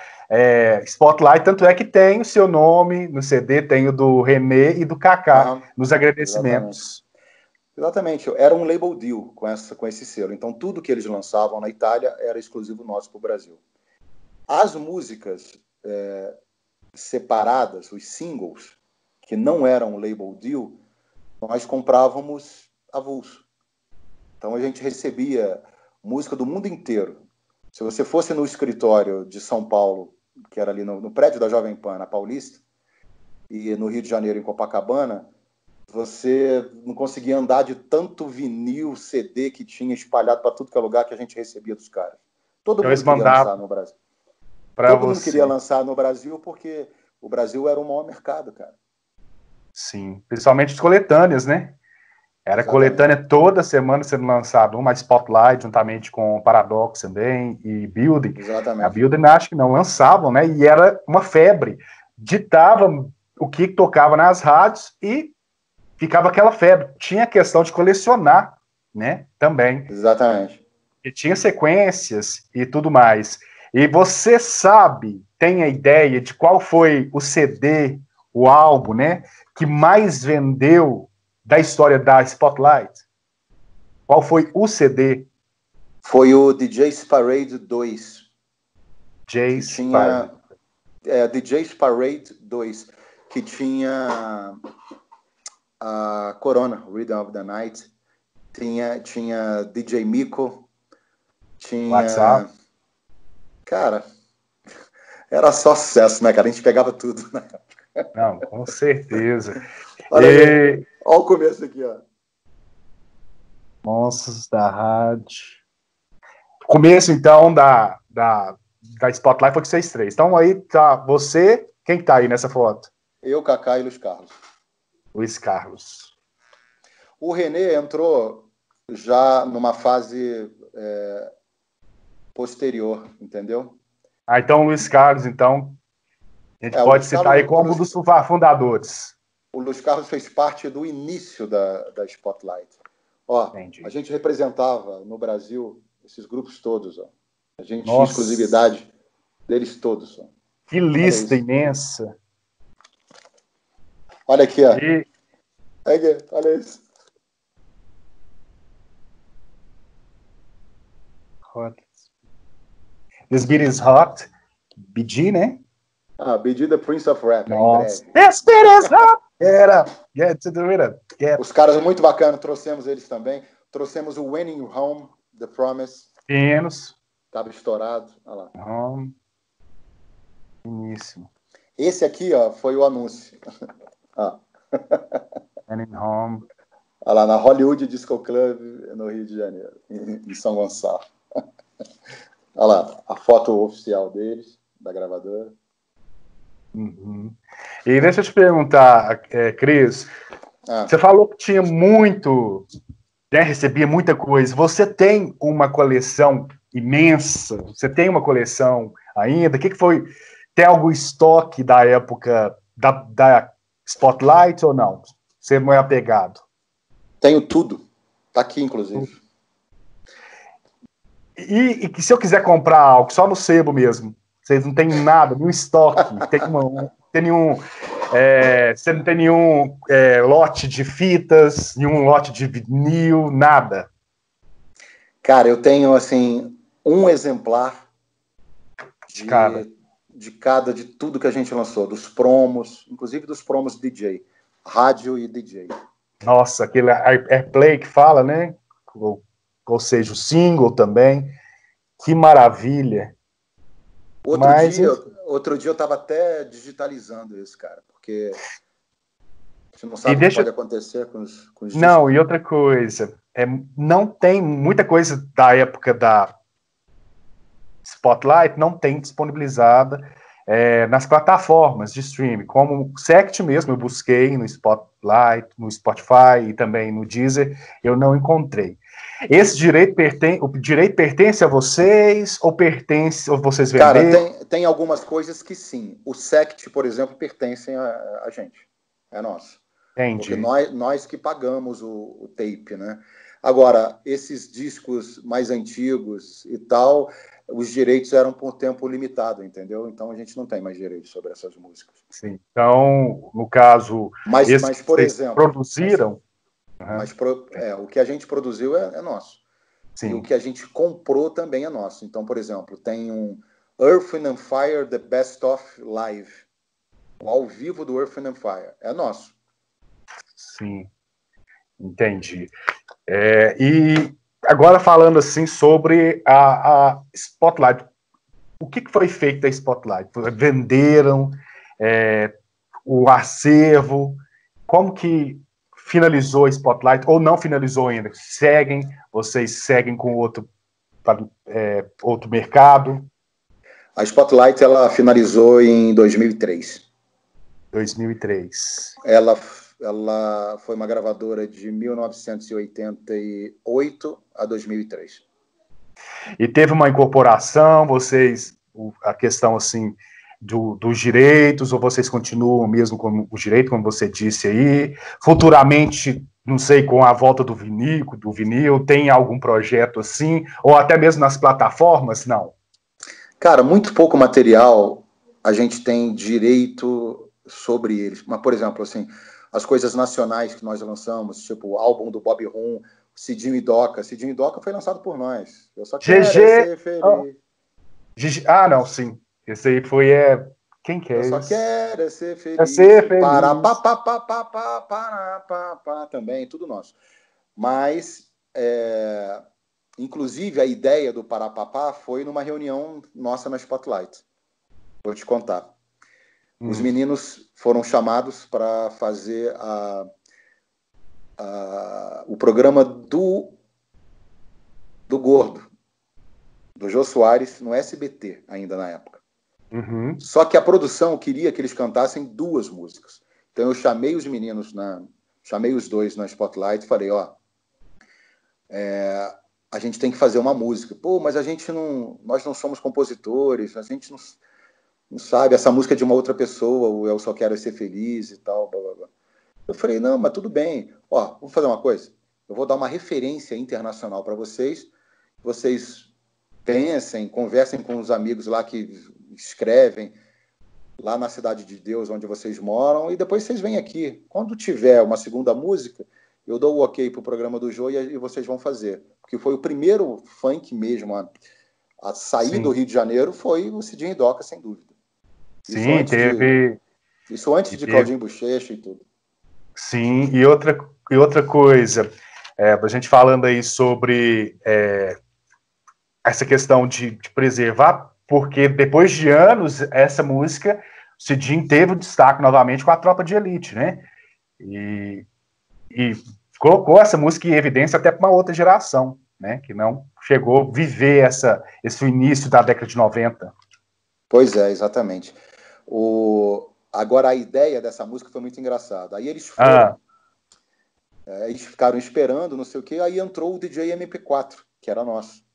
Spotlight, tanto é que tem o seu nome no CD, tem o do René e do Kaká nos agradecimentos. Exatamente, era um label deal com esse selo, então tudo que eles lançavam na Itália era exclusivo nosso para o Brasil. As músicas separadas, os singles, que não eram label deal, nós comprávamos avulso. Então a gente recebia música do mundo inteiro. Se você fosse no escritório de São Paulo, que era ali no prédio da Jovem Pan, na Paulista, e no Rio de Janeiro, em Copacabana, você não conseguia andar de tanto vinil, CD que tinha espalhado para tudo que é lugar que a gente recebia dos caras. Todo mundo queria lançar no Brasil. Todo mundo queria lançar no Brasil porque o Brasil era o maior mercado, cara. Sim, principalmente as coletâneas, né? Era coletânea toda semana sendo lançado uma Spotlight, juntamente com Paradox também, e Building. Exatamente. A Building acho que não lançavam, né? E era uma febre. Ditava o que tocava nas rádios e ficava aquela febre. Tinha a questão de colecionar, né? Também. Exatamente. E tinha sequências e tudo mais. E você sabe, tem a ideia de qual foi o CD, o álbum, né? Que mais vendeu da história da Spotlight? Qual foi o CD? Foi o DJ's Parade 2. DJ's Parade. DJ's Parade 2, que tinha a Corona, Rhythm of the Night, tinha DJ Miko, tinha... WhatsApp. Cara, era só sucesso, né, cara? A gente pegava tudo, né? Não, com certeza. Olha o começo aqui, ó. Monstros da Rádio. Começo, então, da Spotlight foi com vocês três. Então, aí tá você... Quem tá aí nessa foto? Eu, Kaká e Luiz Carlos. Luiz Carlos. O René entrou já numa fase posterior, entendeu? Então, o Luiz Carlos, então... A gente pode citar aí como um dos fundadores. O Luiz Carlos fez parte do início da Spotlight. Ó, entendi. A gente representava no Brasil esses grupos todos. Ó. A gente tinha exclusividade deles todos. Ó. Que lista imensa. Olha aqui, ó. Olha isso. Hot. This beat is hot. BG, né? BG, the Prince of Rap. Nossa. This beat is hot. Get to the rhythm. Os caras muito bacanas, trouxemos eles também. Trouxemos o When in Home, The Promise. Pequenos. Tava estourado. Olha lá. Home. Finíssimo. Esse aqui, ó, foi o anúncio. When in Home. Olha lá, na Hollywood Disco Club, no Rio de Janeiro, em São Gonçalo. Olha lá, a foto oficial deles, da gravadora. Uhum. E deixa eu te perguntar, Cris, você falou que tinha muito, né, recebia muita coisa. Você tem uma coleção imensa? Você tem uma coleção ainda? O que foi? Tem algum estoque da época da Spotlight ou não? Você não é apegado? Tenho tudo. Tá aqui, inclusive. E se eu quiser comprar algo, só no sebo mesmo, vocês não tem nada, nenhum estoque, você não tem nenhum lote de fitas, nenhum lote de vinil, nada? Cara, eu tenho, assim, um exemplar de tudo que a gente lançou, dos promos, inclusive dos promos DJ, rádio e DJ. Nossa, aquele airplay que fala, né? Ou seja, o single também. Que maravilha. Outro dia eu estava até digitalizando isso, cara, porque a gente não sabe o que pode acontecer com os Não, discos. E outra coisa, não tem muita coisa da época da Spotlight, não tem disponibilizada nas plataformas de streaming, como o Sect mesmo, eu busquei no Spotlight, no Spotify e também no Deezer, eu não encontrei. Esse direito o direito pertence a vocês ou pertence ou vocês Cara, venderam? tem algumas coisas que sim. O SECT, por exemplo, pertencem a gente. É nosso. Porque Entendi. nós que pagamos o tape, né? Agora, esses discos mais antigos e tal, os direitos eram por tempo limitado, entendeu? Então a gente não tem mais direitos sobre essas músicas. Sim. Então, no caso, esse Mas que por vocês exemplo, produziram, aham, o que a gente produziu é nosso. E o sim. que a gente comprou também é nosso. Então, por exemplo, tem um Earth, Wind and Fire The Best of Live. O ao vivo do Earth, Wind and Fire. É nosso. Sim, entendi. E agora falando assim sobre a Spotlight, o que foi feito da Spotlight? Venderam o acervo? Como que finalizou a Spotlight ou não finalizou ainda? Vocês seguem com outro mercado? A Spotlight ela finalizou em 2003. 2003. Ela foi uma gravadora de 1988 a 2003. E teve uma incorporação, a questão assim dos direitos, ou vocês continuam mesmo com o direito, como você disse aí? Futuramente, não sei, com a volta do vinil, tem algum projeto assim? Ou até mesmo nas plataformas? Não. Cara, muito pouco material a gente tem direito sobre eles. Mas, por exemplo, assim, as coisas nacionais que nós lançamos, tipo o álbum do Bob Rum, Cidinho e Doca. Cidinho e Doca foi lançado por nós. Eu só quero GG. ser feliz. Não, sim. Esse aí foi. Quem que Eu é só esse? quero ser É feliz. ser Para, feliz. também, tudo nosso. Mas, inclusive, a ideia do Parapapá foi numa reunião nossa na Spotlight. Vou te contar. Os meninos foram chamados para fazer o programa do Gordo, do Jô Soares, no SBT, ainda na época. Uhum. Só que a produção queria que eles cantassem 2 músicas. Então eu chamei os meninos, chamei os 2 na Spotlight e falei, a gente tem que fazer uma música. Pô, mas nós não somos compositores, a gente não sabe, essa música é de uma outra pessoa, o Eu Só Quero Ser Feliz e tal, blá, blá, blá. Eu falei, não, mas tudo bem. Vamos fazer uma coisa. Eu vou dar uma referência internacional para vocês. Vocês pensem, conversem com os amigos lá que escrevem, lá na Cidade de Deus, onde vocês moram, e depois vocês vêm aqui. Quando tiver uma segunda música, eu dou o ok para o programa do Jô e vocês vão fazer. Porque foi o primeiro funk mesmo a sair do Sim. Rio de Janeiro, foi o Cidinho e Doca, sem dúvida. Sim, Isso antes de Claudinho Bochecha e tudo. Sim, e outra coisa, a gente falando aí sobre essa questão de preservar, porque depois de anos, essa música, o Cidinho teve o destaque novamente com a Tropa de Elite, né? E colocou essa música em evidência até para uma outra geração, né? Que não chegou a viver esse início da década de 90. Pois é, exatamente. Agora, a ideia dessa música foi muito engraçada. Aí eles foram, eles ficaram esperando, não sei o quê, aí entrou o DJ MP4, que era nosso.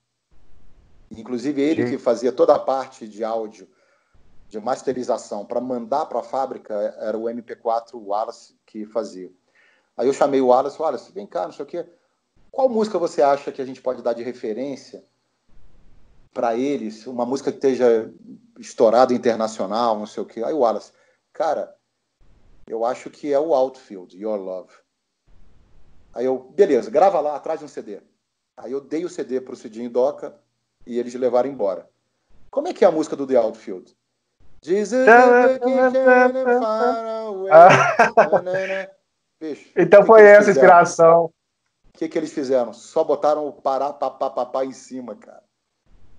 Inclusive ele que fazia toda a parte de áudio, de masterização, para mandar para a fábrica, era o MP4, o Wallace, que fazia. Aí eu chamei o Wallace, vem cá, não sei o quê. Qual música você acha que a gente pode dar de referência para eles? Uma música que esteja estourada internacional, não sei o quê. Aí o Wallace, cara, eu acho que é o Outfield, Your Love. Aí eu, beleza, grava lá, atrás de um CD. Aí eu dei o CD pro Cidinho e Doca e eles levaram embora. Como é que é a música do The Outfield? Jesus far away. Bicho, Então foi essa a inspiração. O que eles fizeram? Só botaram o Parapapapá em cima, cara.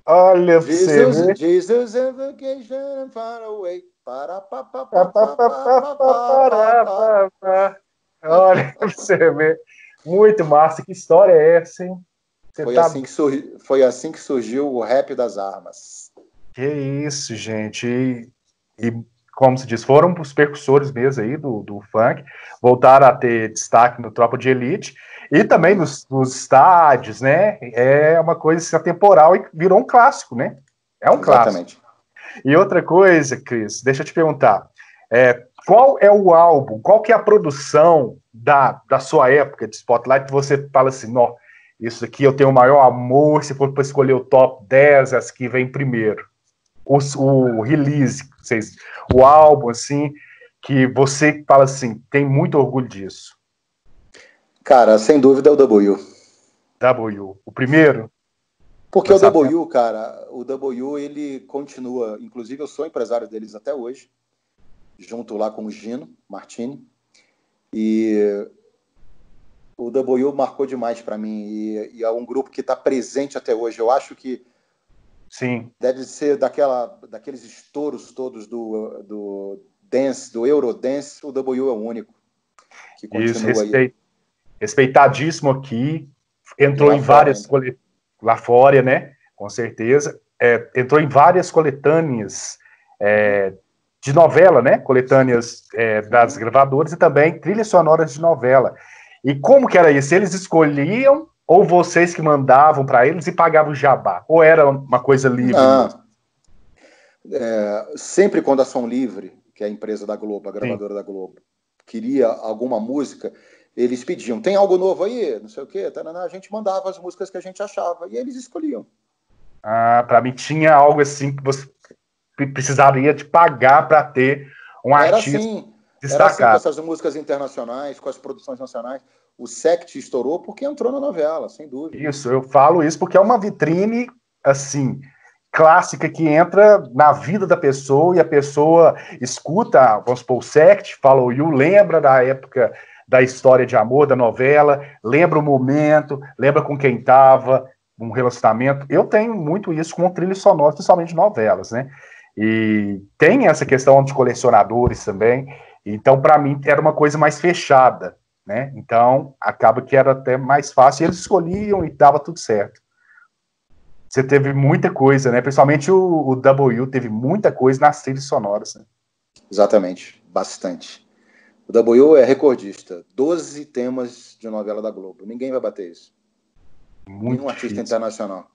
Olha pra você ver. Jesus and vacation far away. Olha pra você ver. Muito massa. Que história é essa, hein? Foi assim que surgiu o rap das armas. Que isso, gente. E como se diz, foram os percussores mesmo aí do funk, voltaram a ter destaque no Tropa de Elite, e também nos estádios, né? É uma coisa atemporal e virou um clássico, né? É um Exatamente. clássico. E outra coisa, Cris, deixa eu te perguntar, qual é o álbum, qual que é a produção da sua época de Spotlight que você fala assim, não, isso aqui eu tenho o maior amor, se for para escolher o top 10, as que vem primeiro. O release, o álbum, assim, que você fala assim, tem muito orgulho disso. Cara, sem dúvida é o W. W, o primeiro? Porque o W, cara, o W, ele continua, inclusive eu sou empresário deles até hoje, junto lá com o Gino Martini, e o W marcou demais para mim, e é um grupo que está presente até hoje. Eu acho que sim, deve ser daqueles estouros todos do dance, do Eurodance, o W é o único que continua. Isso, aí. Respeitadíssimo aqui, entrou em várias lá fora, né? Com certeza. Entrou em várias coletâneas de novela, né? Coletâneas das gravadoras e também trilhas sonoras de novela. E como que era isso? Eles escolhiam ou vocês que mandavam para eles e pagavam o jabá? Ou era uma coisa livre? Sempre quando a Som Livre, que é a empresa da Globo, a gravadora da Globo, queria alguma música, eles pediam, tem algo novo aí? Não sei o quê. A gente mandava as músicas que a gente achava e eles escolhiam. Para mim tinha algo assim que você precisaria de pagar para ter um artista destacado. Era assim com essas músicas internacionais, com as produções nacionais. O SECT estourou porque entrou na novela, sem dúvida. Isso, eu falo isso porque é uma vitrine, assim, clássica que entra na vida da pessoa e a pessoa escuta, vamos supor, o SECT, Follow You, lembra da época da história de amor, da novela, lembra o momento, lembra com quem estava, um relacionamento. Eu tenho muito isso com trilhas sonoras, principalmente novelas, né? E tem essa questão de colecionadores também. Então, para mim, era uma coisa mais fechada, né? Então, acaba que era até mais fácil. Eles escolhiam e dava tudo certo. Você teve muita coisa, né? Principalmente o W teve muita coisa nas trilhas sonoras, né? Exatamente, bastante. O W é recordista. 12 temas de novela da Globo. Ninguém vai bater isso. Nenhum artista internacional.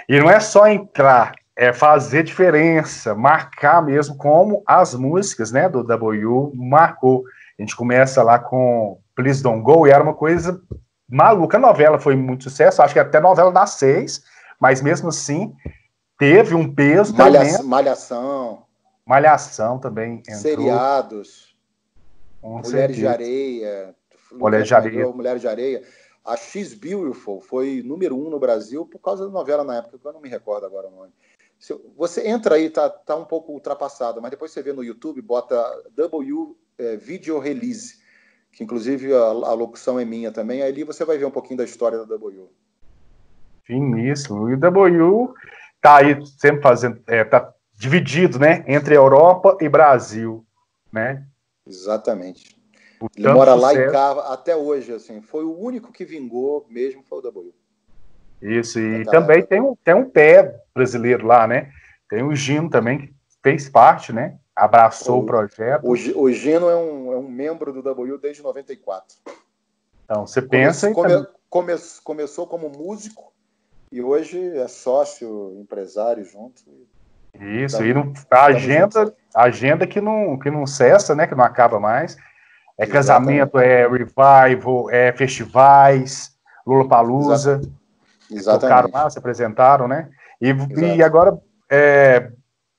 E não é só entrar, é fazer diferença, marcar mesmo como as músicas, né, do W marcou. A gente começa lá com Please Don't Go e era uma coisa maluca. A novela foi muito sucesso, acho que até a novela das 6, mas mesmo assim teve um peso tremendo. Malhação também entrou. Seriados. Mulheres de Areia. Mulheres de Areia. A She's Beautiful foi número 1 no Brasil por causa da novela na época, que eu não me recordo agora o nome. Você entra aí, tá um pouco ultrapassado, mas depois você vê no YouTube, bota W Video Release, que inclusive a locução é minha também, aí ali você vai ver um pouquinho da história da W. Finíssimo. E o W tá aí sempre fazendo, tá dividido, né, entre Europa e Brasil, né? Exatamente. Ele mora lá e cá até hoje, assim. Foi o único que vingou mesmo, foi o W. Isso, e também tem um pé brasileiro lá, né? Tem o Gino também, que fez parte, né? Abraçou o projeto. O Gino é um membro do W desde 94. Então, você pensa... Começou como músico e hoje é sócio, empresário junto. Isso, e a agenda que não cessa, né? Que não acaba mais. É casamento, é revival, é festivais, Lollapalooza. Exatamente. Tocaram lá, se apresentaram, né? E agora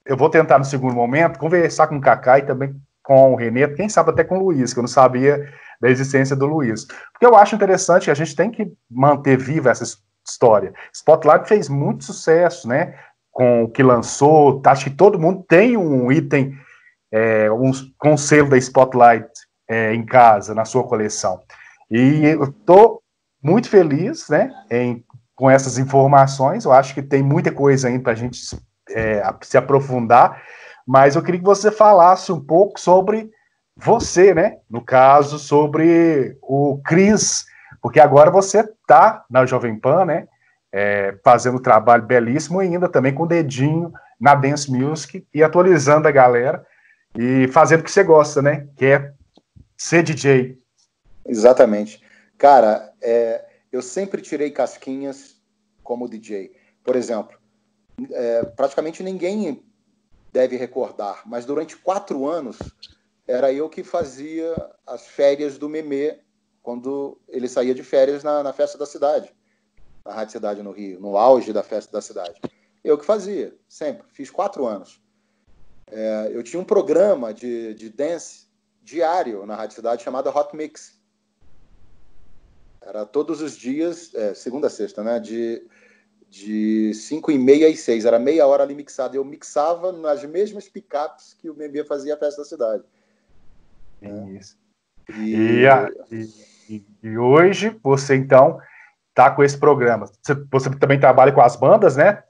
eu vou tentar, no segundo momento, conversar com o Kaká e também com o Renê, quem sabe até com o Luiz, que eu não sabia da existência do Luiz. Porque eu acho interessante que a gente tem que manter viva essa história. Spotlight fez muito sucesso, né? Com o que lançou, acho que todo mundo tem um item com o selo da Spotlight em casa, na sua coleção. E eu estou muito feliz, né, com essas informações. Eu acho que tem muita coisa ainda para a gente se aprofundar, mas eu queria que você falasse um pouco sobre você, né, no caso, sobre o Cris, porque agora você está na Jovem Pan, né, fazendo um trabalho belíssimo e ainda também com o dedinho na Dance Music e atualizando a galera. e fazendo o que você gosta, né? Que é ser DJ. Exatamente. Cara, eu sempre tirei casquinhas como DJ. Por exemplo, praticamente ninguém deve recordar, mas durante 4 anos era eu que fazia as férias do Memê quando ele saía de férias na Festa da Cidade, na Rádio Cidade no Rio, no auge da Festa da Cidade. Eu que fazia, sempre. Fiz 4 anos. Eu tinha um programa de dance diário na Rádio Cidade chamado Hot Mix. Era todos os dias, segunda a sexta, né? De 5h30 às 6. Era meia hora ali mixada. Eu mixava nas mesmas picapes que o Memê fazia a Festa da Cidade. Isso. E hoje você, então, tá com esse programa. Você também trabalha com as bandas, né?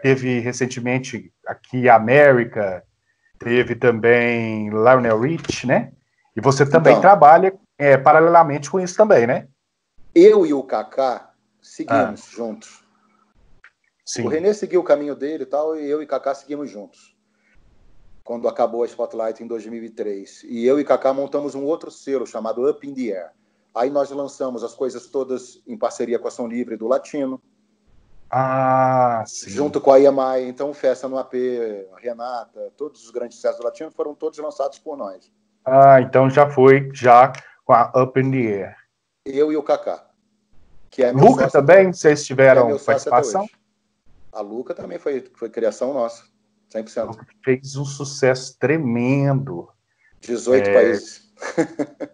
Teve recentemente aqui a América, teve também Lionel Rich, né? E você também Então, trabalha paralelamente com isso também, né? eu e o Kaká Ah, seguimos juntos. O sim. Renê seguiu o caminho dele e tal, e eu e Kaká seguimos juntos. Quando acabou a Spotlight em 2003. E eu e Kaká montamos um outro selo chamado Up in the Air. Aí nós lançamos as coisas todas em parceria com a Ação Livre do Latino, Ah, sim. junto com a EMI. Então, Festa no AP, a Renata, todos os grandes sucessos do Latino foram todos lançados por nós. Ah, então já foi já com a Up in the Air. Eu e o Kaká, que é meu Luca sócio até também, hoje. vocês Que é tiveram meu sócio até participação? hoje. A Luca também foi criação nossa, 100%. Luca fez um sucesso tremendo. 18 países.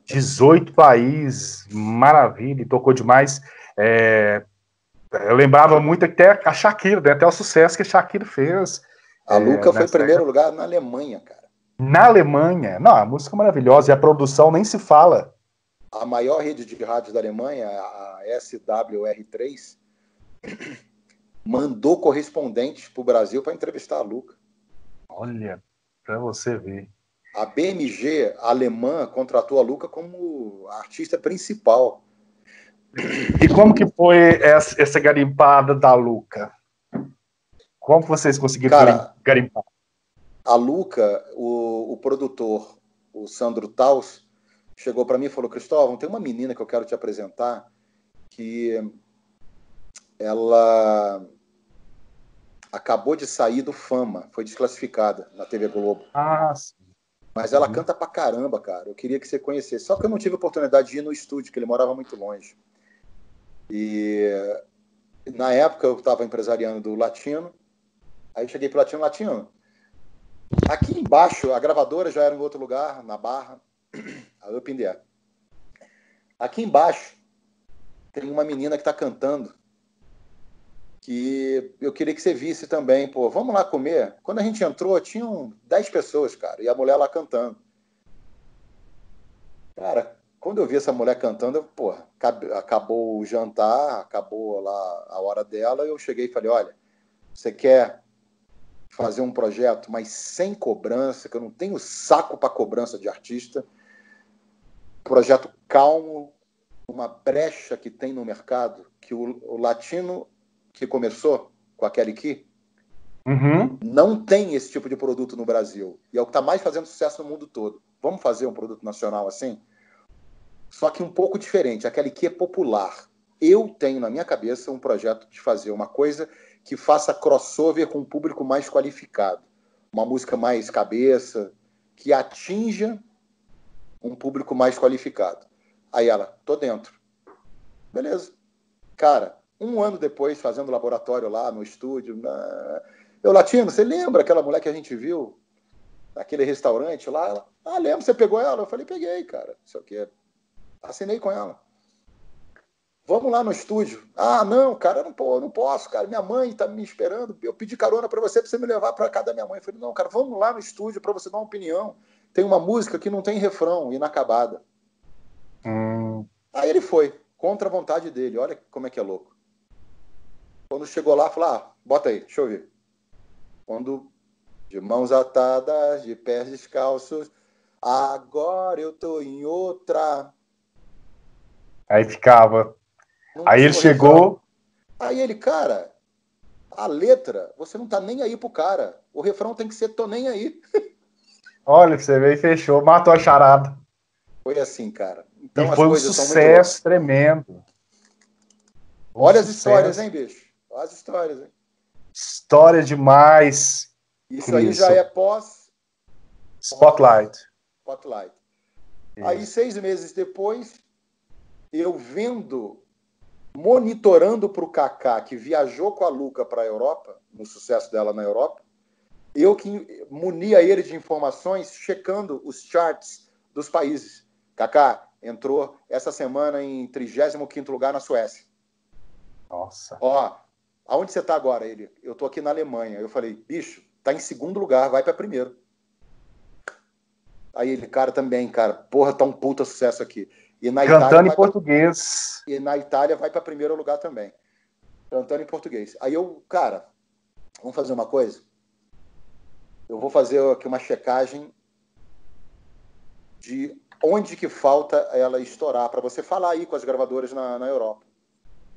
18 países, maravilha, e tocou demais. Eu lembrava muito até a Shakira, né? Até o sucesso que a Shakira fez A Luca foi em nessa primeiro época. lugar na Alemanha, cara. Na Alemanha, não, a música é maravilhosa e a produção nem se fala. A maior rede de rádios da Alemanha, a SWR3, mandou correspondentes para o Brasil para entrevistar a Luca. Olha, para você ver. A BMG alemã contratou a Luca como artista principal. E como que foi essa garimpada da Luca? Como vocês conseguiram Cara, garimpar? a Luca, o produtor, o Sandro Taus, chegou para mim e falou: Cristóvão, tem uma menina que eu quero te apresentar que ela acabou de sair do Fama, foi desclassificada na TV Globo. Ah, sim. Mas ela canta pra caramba, cara. Eu queria que você conhecesse. Só que eu não tive oportunidade de ir no estúdio, que ele morava muito longe. E na época eu estava empresariando do Latino. Aí eu cheguei pro Latino. Aqui embaixo, a gravadora já era em outro lugar, na Barra, a Up in the Air. Aqui embaixo tem uma menina que tá cantando, que eu queria que você visse também. Pô, vamos lá comer? Quando a gente entrou, tinham 10 pessoas, cara, e a mulher lá cantando. Cara, quando eu vi essa mulher cantando, porra, acabou o jantar, acabou lá a hora dela, eu cheguei e falei: olha, você quer fazer um projeto, mas sem cobrança, que eu não tenho saco para cobrança de artista, projeto calmo, uma brecha que tem no mercado, que o latino que começou com a Kelly Key, não tem esse tipo de produto no Brasil. E é o que está mais fazendo sucesso no mundo todo. Vamos fazer um produto nacional assim? Só que um pouco diferente. A Kelly Key é popular. Eu tenho na minha cabeça um projeto de fazer uma coisa que faça crossover com um público mais qualificado. Uma música mais cabeça, que atinja um público mais qualificado. Aí ela, tô dentro. Beleza. Cara, 1 ano depois, fazendo laboratório lá no estúdio, eu, Latino, você lembra aquela mulher que a gente viu naquele restaurante lá? Ela, lembro, você pegou ela? Eu falei, peguei, cara. Isso aqui, assinei com ela. Vamos lá no estúdio. Ah, não, cara, eu não posso, cara. Minha mãe tá me esperando. Eu pedi carona para você me levar para casa da minha mãe. Eu falei, não, cara, vamos lá no estúdio para você dar uma opinião. Tem uma música que não tem refrão, inacabada. Aí ele foi, contra a vontade dele. Olha como é que é louco. Quando chegou lá, falou, bota aí, deixa eu ver. Quando de mãos atadas, de pés descalços, agora eu tô em outra. Aí ficava. Não Aí ele tinha o refrão. chegou. Aí ele, cara, a letra, você não tá nem aí pro cara. O refrão tem que ser tô nem aí. Olha, você veio e fechou, matou a charada. Foi assim, cara. Então E as foi um coisas são muito sucesso loucas. tremendo. Olha as histórias, hein, bicho? Olha as histórias, hein? História demais, Isso aí Cris. já é pós Spotlight. Spotlight. Isso. Aí, 6 meses depois, eu monitorando para o Kaká, que viajou com a Luca para a Europa, no sucesso dela na Europa, eu que munia ele de informações, checando os charts dos países. Kaká entrou essa semana em 35º lugar na Suécia. Nossa. Ó, aonde você está agora? Eu tô aqui na Alemanha. Eu falei, bicho, tá em 2º lugar, vai para primeiro. Aí ele, cara, também, cara, porra, tá um puta sucesso aqui. E na Cantando Itália em português. E na Itália vai para primeiro lugar também. Cantando em português. Aí eu, cara, vamos fazer uma coisa? Eu vou fazer aqui uma checagem de onde que falta ela estourar, para você falar aí com as gravadoras na Europa.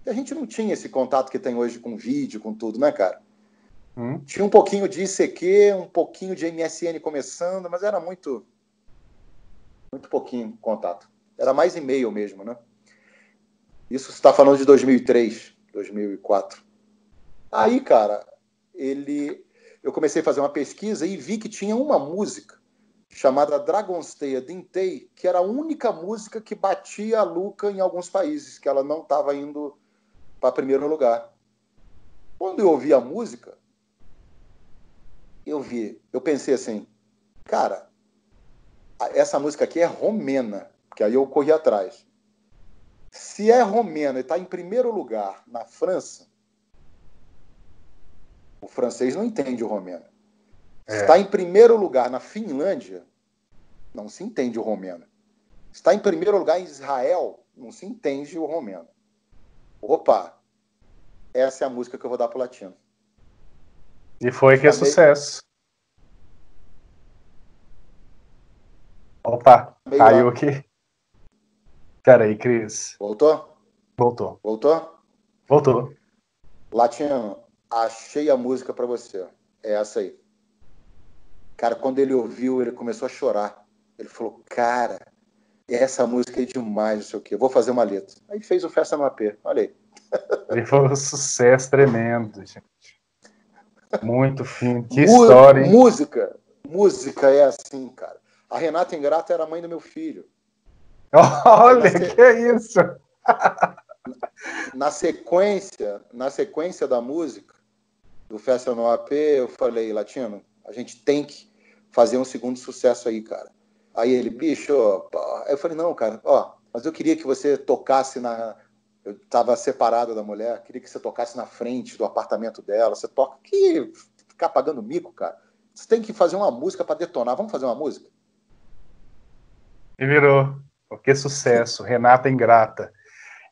E a gente não tinha esse contato que tem hoje com vídeo, com tudo, né, cara? Tinha um pouquinho de ICQ, um pouquinho de MSN começando, mas era muito pouquinho contato. Era mais e-mail mesmo, né? Isso você está falando de 2003, 2004. Aí, cara, eu comecei a fazer uma pesquisa e vi que tinha uma música chamada Dragonsteia Dintei, que era a única música que batia a Luca em alguns países, que ela não estava indo para primeiro lugar. Quando eu ouvi a música, eu pensei assim, cara, essa música aqui é romena, que aí eu corri atrás. Se é romena e está em primeiro lugar na França, o francês não entende o romeno. Se está em primeiro lugar na Finlândia, não se entende o romeno. Se está em primeiro lugar em Israel, não se entende o romeno. Opa, essa é a música que eu vou dar pro latino. E foi que é sucesso. Opa, caiu aqui. Pera aí, Cris. Voltou? Voltou. Voltou? Voltou. Latino, achei a música para você. É essa aí. Cara, quando ele ouviu, ele começou a chorar. Ele falou, cara, essa música é demais, não sei o quê. Eu vou fazer uma letra. Aí fez o Festa no AP. Olha aí. Ele foi um sucesso tremendo, gente. Muito fino. Que história, hein? Música é assim, cara. A Renata Ingrata era a mãe do meu filho. Olha, que é isso? Na sequência da música, do Festa no AP, eu falei, Latino, a gente tem que fazer um segundo sucesso aí, cara. Aí ele, bicho, aí eu falei, não, cara, mas eu queria que você tocasse eu estava separado da mulher, queria que você tocasse na frente do apartamento dela, você toca, que ficar pagando mico, cara. Você tem que fazer uma música para detonar, vamos fazer uma música? E virou. Que sucesso, Renata Ingrata.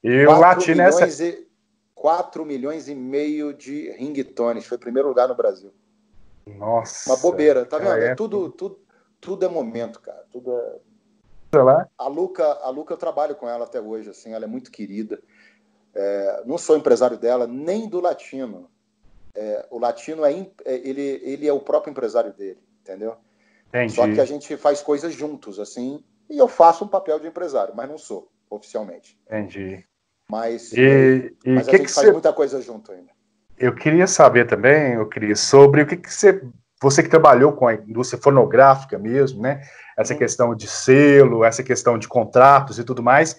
E o latino é essa... 4 milhões e meio de ringtones, foi primeiro lugar no Brasil. Nossa. Uma bobeira, tá vendo? Tudo é momento, cara. Tudo é... A Luca, eu trabalho com ela até hoje, assim, ela é muito querida. Não sou empresário dela, nem do latino. O latino ele é o próprio empresário dele, entendeu? Entendi. Só que a gente faz coisas juntos, assim, e eu faço um papel de empresário, mas não sou, oficialmente. Entendi. Mas a gente faz muita coisa junto ainda. Eu queria saber também, Cris, sobre o que você que trabalhou com a indústria fonográfica mesmo, né? Essa questão de selo, essa questão de contratos e tudo mais.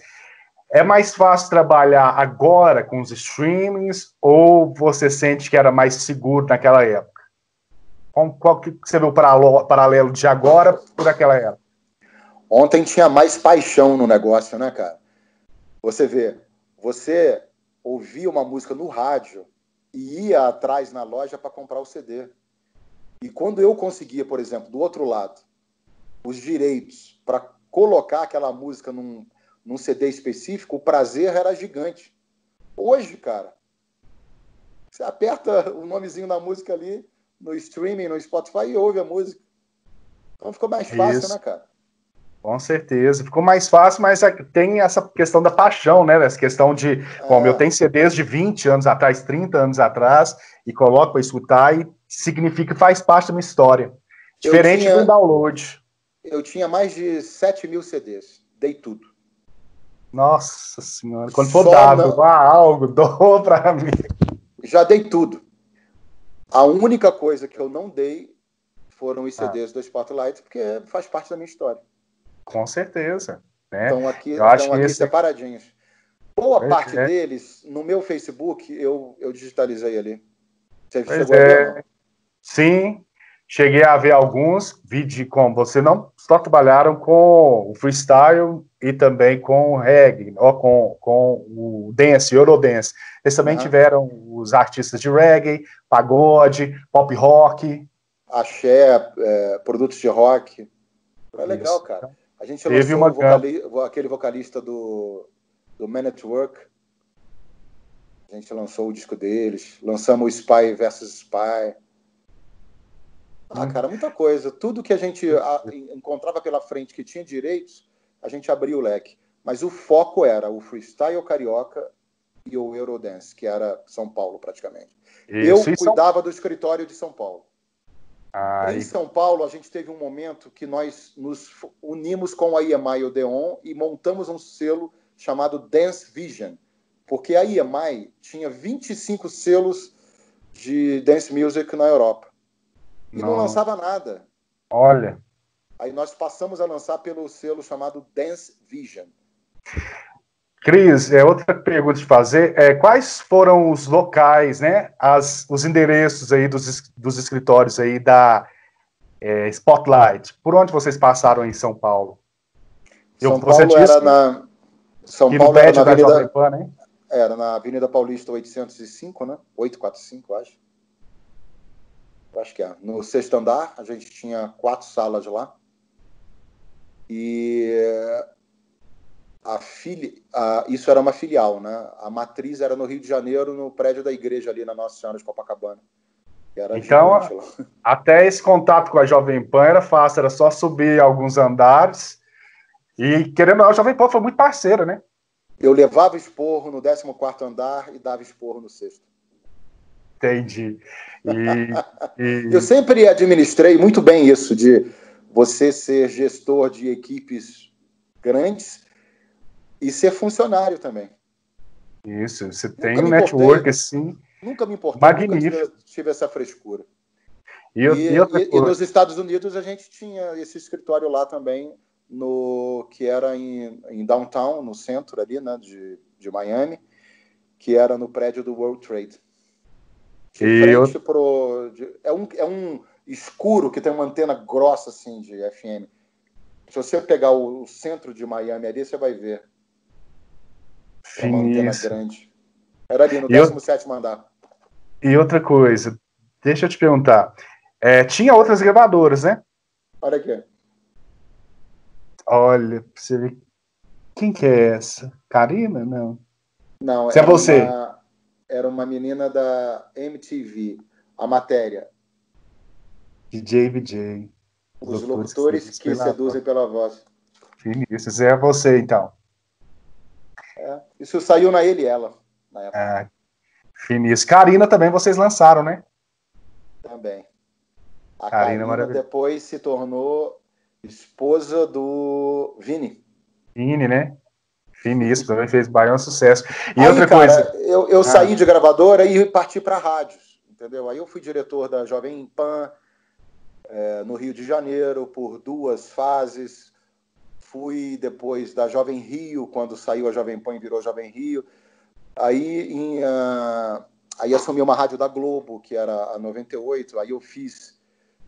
É mais fácil trabalhar agora com os streamings ou você sente que era mais seguro naquela época? Qual que você vê o paralelo de agora por aquela época? Ontem tinha mais paixão no negócio, né, cara? Você ouvia uma música no rádio e ia atrás na loja para comprar o CD. E quando eu conseguia, por exemplo, do outro lado, os direitos para colocar aquela música num CD específico, o prazer era gigante. Hoje, cara, você aperta o nomezinho da música ali no streaming, no Spotify e ouve a música. Então ficou mais fácil, né, cara? Com certeza. Ficou mais fácil, mas tem essa questão da paixão, né? Essa questão de, como eu tenho CDs de 20 anos atrás, 30 anos atrás, e coloco para escutar, e significa que faz parte da minha história. Diferente do download. Eu tinha mais de 7.000 CDs. Dei tudo. Nossa senhora, quando for Só dado algo, doa pra mim. Já dei tudo. A única coisa que eu não dei foram os CDs do Spotlight, porque faz parte da minha história. Com certeza. Né? Estão aqui, Eu acho que separadinhos. Boa parte deles, no meu Facebook, eu digitalizei ali. Você chegou a ver ou não? Sim, cheguei a ver alguns, vi de como você não só trabalharam com o freestyle e também com o reggae, ou com o dance, Eurodance. Eles também tiveram os artistas de reggae, pagode, pop rock. Axé, produtos de rock. É legal, cara. A gente lançou aquele vocalista do Man at Work. A gente lançou o disco deles. Lançamos o Spy vs Spy. Cara, muita coisa. Tudo que a gente encontrava pela frente que tinha direitos, a gente abria o leque. Mas o foco era o freestyle carioca e o Eurodance, que era São Paulo praticamente. Eu cuidava do escritório de São Paulo. Em São Paulo, a gente teve um momento que nós nos unimos com a EMI e o Odeon e montamos um selo chamado Dance Vision, porque a EMI tinha 25 selos de dance music na Europa. E não lançava nada. Olha. Aí nós passamos a lançar pelo selo chamado Dance Vision. Cris, outra pergunta de fazer, quais foram os locais, né, os endereços aí dos escritórios aí da Spotlight? Por onde vocês passaram em São Paulo? São Paulo era na Avenida Pan, né? Era na Avenida Paulista 805, né? 845, acho. Acho que é. No 6º andar, a gente tinha 4 salas lá. E isso era uma filial, né? A matriz era no Rio de Janeiro, no prédio da igreja ali na Nossa Senhora de Copacabana. Então, até esse contato com a Jovem Pan era fácil, era só subir alguns andares. E, querendo ou não, a Jovem Pan foi muito parceira, né? Eu levava esporro no 14º andar e dava esporro no 6º. Entendi. Eu sempre administrei muito bem isso, de você ser gestor de equipes grandes e ser funcionário também. Isso, você tem um network assim. Nunca me importei, magnífico. Nunca tive essa frescura. E nos Estados Unidos a gente tinha esse escritório lá também, que era em downtown, no centro ali, né, de Miami, que era no prédio do World Trade. É um escuro que tem uma antena grossa assim de FM. Se você pegar o centro de Miami ali, você vai ver. É uma antena grande. Era ali no 17º andar. E outra coisa, deixa eu te perguntar. Tinha outras gravadoras, né? Olha aqui. Olha, pra você ver. Quem que é essa? Karina? Não. Não, é você. Era uma menina da MTV. A matéria. DJ BJ. Os locutores que seduzem pela voz. Isso é você, então. Isso saiu na Ele e Ela, na época. Finíssimo. Karina também vocês lançaram, né? Também. A Karina depois se tornou esposa do Vini. Vini, né? Finíssimo, também fez baiano sucesso. E aí, outra coisa. Eu saí de gravadora e parti para rádios, entendeu? Aí eu fui diretor da Jovem Pan no Rio de Janeiro por 2 fases. Fui depois da Jovem Rio, quando saiu a Jovem Pan e virou Jovem Rio. Aí assumi uma rádio da Globo, que era a 98. Aí eu fiz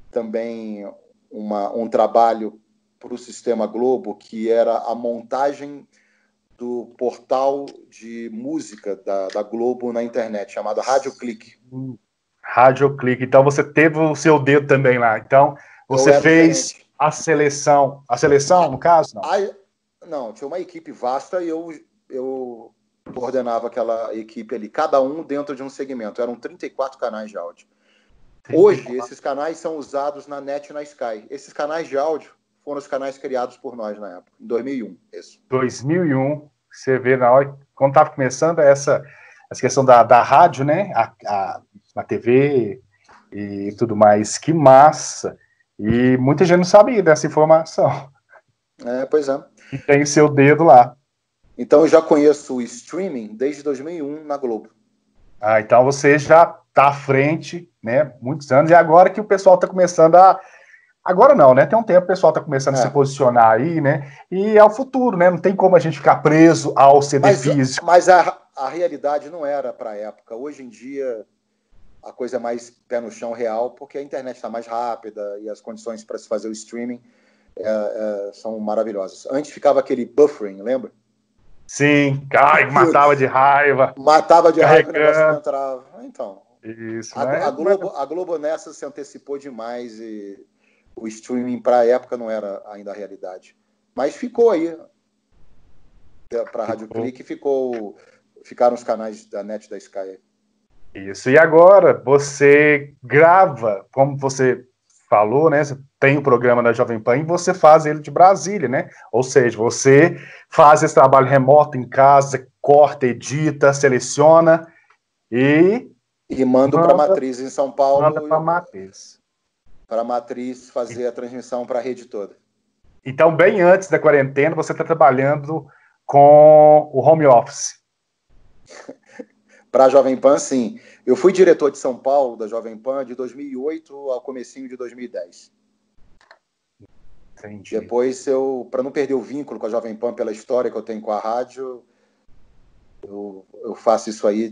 também um trabalho para o Sistema Globo, que era a montagem do portal de música da Globo na internet, chamado Rádio Clique. Rádio Clique. Então você teve o seu dedo também lá. Então você fez a seleção. A seleção, no caso? Não, tinha uma equipe vasta e eu coordenava aquela equipe ali, cada um dentro de um segmento. Eram 34 canais de áudio. Hoje, esses canais são usados na NET e na Sky. Esses canais de áudio foram os canais criados por nós na época, em 2001. 2001, você vê na hora, quando estava começando essa questão da rádio, né, a TV e tudo mais, que massa. E muita gente não sabia dessa informação. Pois é. E tem o seu dedo lá. Então eu já conheço o streaming desde 2001 na Globo. Ah, então você já está à frente, né? Muitos anos, e agora que o pessoal está começando a. Agora não, né? Tem um tempo que o pessoal está começando a se posicionar aí, né? E é o futuro, né? Não tem como a gente ficar preso ao CD físico. Mas a realidade não era para a época. Hoje em dia a coisa é mais pé no chão real, porque a internet está mais rápida e as condições para se fazer o streaming são maravilhosas. Antes ficava aquele buffering, lembra? Sim, matava de raiva. Matava de raiva, o negócio não entrava. Então, isso, a Globo nessa se antecipou demais e o streaming para a época não era ainda a realidade. Mas ficou aí. Para a Rádio Clique ficaram os canais da NET da Sky. Isso, e agora você grava, como você falou, né? Você tem o programa da Jovem Pan e você faz ele de Brasília, né? Ou seja, você faz esse trabalho remoto em casa, corta, edita, seleciona e manda para a Matriz em São Paulo. Manda para a Matriz. Para a Matriz fazer a transmissão para a rede toda. Então, bem antes da quarentena, você está trabalhando com o home office. Para a Jovem Pan, sim. Eu fui diretor de São Paulo, da Jovem Pan, de 2008 ao comecinho de 2010. Entendi. Depois, para não perder o vínculo com a Jovem Pan pela história que eu tenho com a rádio, eu faço isso aí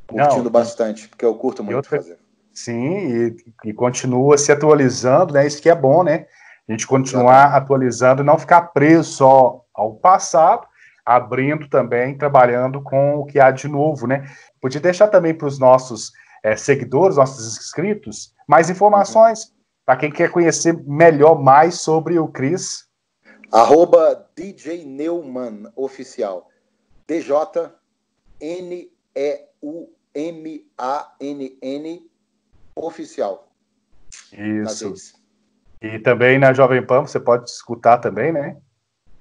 curtindo bastante, porque eu curto muito fazer. Sim, e continua se atualizando, né? Isso que é bom, né? A gente continuar atualizando e não ficar preso só ao passado, abrindo também, trabalhando com o que há de novo, né? Podia deixar também para os nossos seguidores, nossos inscritos, mais informações, para quem quer conhecer melhor mais sobre o Cris. @DJ Neumann Oficial. DJNEUMANN Oficial. Isso. E também na Jovem Pan você pode escutar também, né?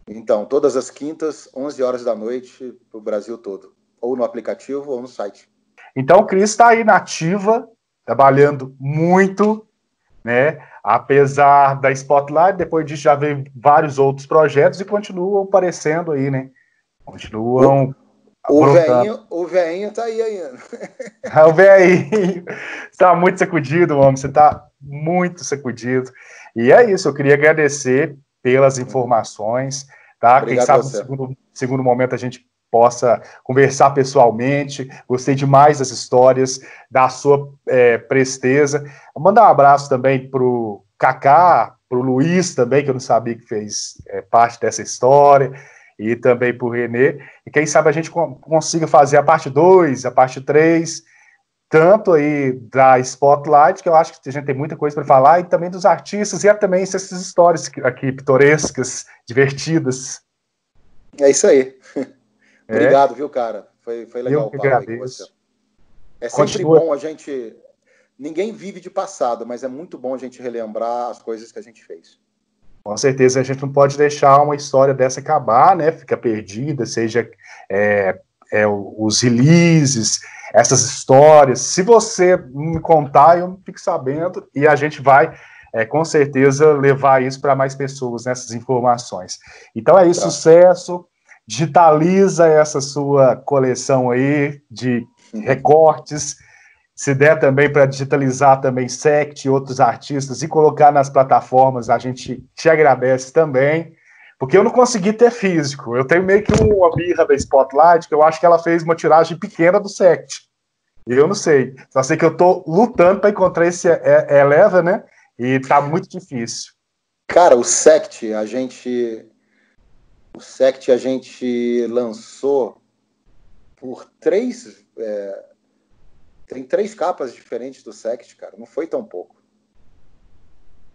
Então, todas as quintas, 11 horas da noite, para o Brasil todo. Ou no aplicativo ou no site. Então o Cris está aí na ativa, trabalhando muito, né? Apesar da Spotlight, depois disso já veio vários outros projetos e continuam aparecendo aí, né? Continuam. O velhinho tá aí ainda. O velhinho está muito sacudido, homem. Você está muito sacudido. E é isso, eu queria agradecer pelas informações, tá? Obrigado. Quem sabe no segundo momento a gente possa conversar pessoalmente. Gostei demais das histórias, da sua presteza. Vou mandar um abraço também pro Kaká, pro Luiz também, que eu não sabia que fez parte dessa história, e também pro Renê. E quem sabe a gente consiga fazer a parte 2, a parte 3, tanto aí da Spotlight, que eu acho que a gente tem muita coisa para falar, e também dos artistas, e também essas histórias aqui pitorescas, divertidas. É isso aí. Obrigado, viu, cara? Foi legal o papo aí com você. É sempre bom a gente... Ninguém vive de passado, mas é muito bom a gente relembrar as coisas que a gente fez. Com certeza, a gente não pode deixar uma história dessa acabar, né? Fica perdida, seja os releases, essas histórias. Se você me contar, eu não fico sabendo, e a gente vai, com certeza, levar isso para mais pessoas, nessas informações. Então é isso, sucesso. Digitaliza essa sua coleção aí de recortes. Se der também para digitalizar também Sect e outros artistas e colocar nas plataformas, a gente te agradece também, porque eu não consegui ter físico. Eu tenho meio que uma birra da Spotlight, que eu acho que ela fez uma tiragem pequena do Sect. Eu não sei. Só sei que eu estou lutando para encontrar esse Eleva, né? E tá muito difícil. Cara, o Sect a gente lançou por 3... Tem 3 capas diferentes do Sect, cara. Não foi tão pouco.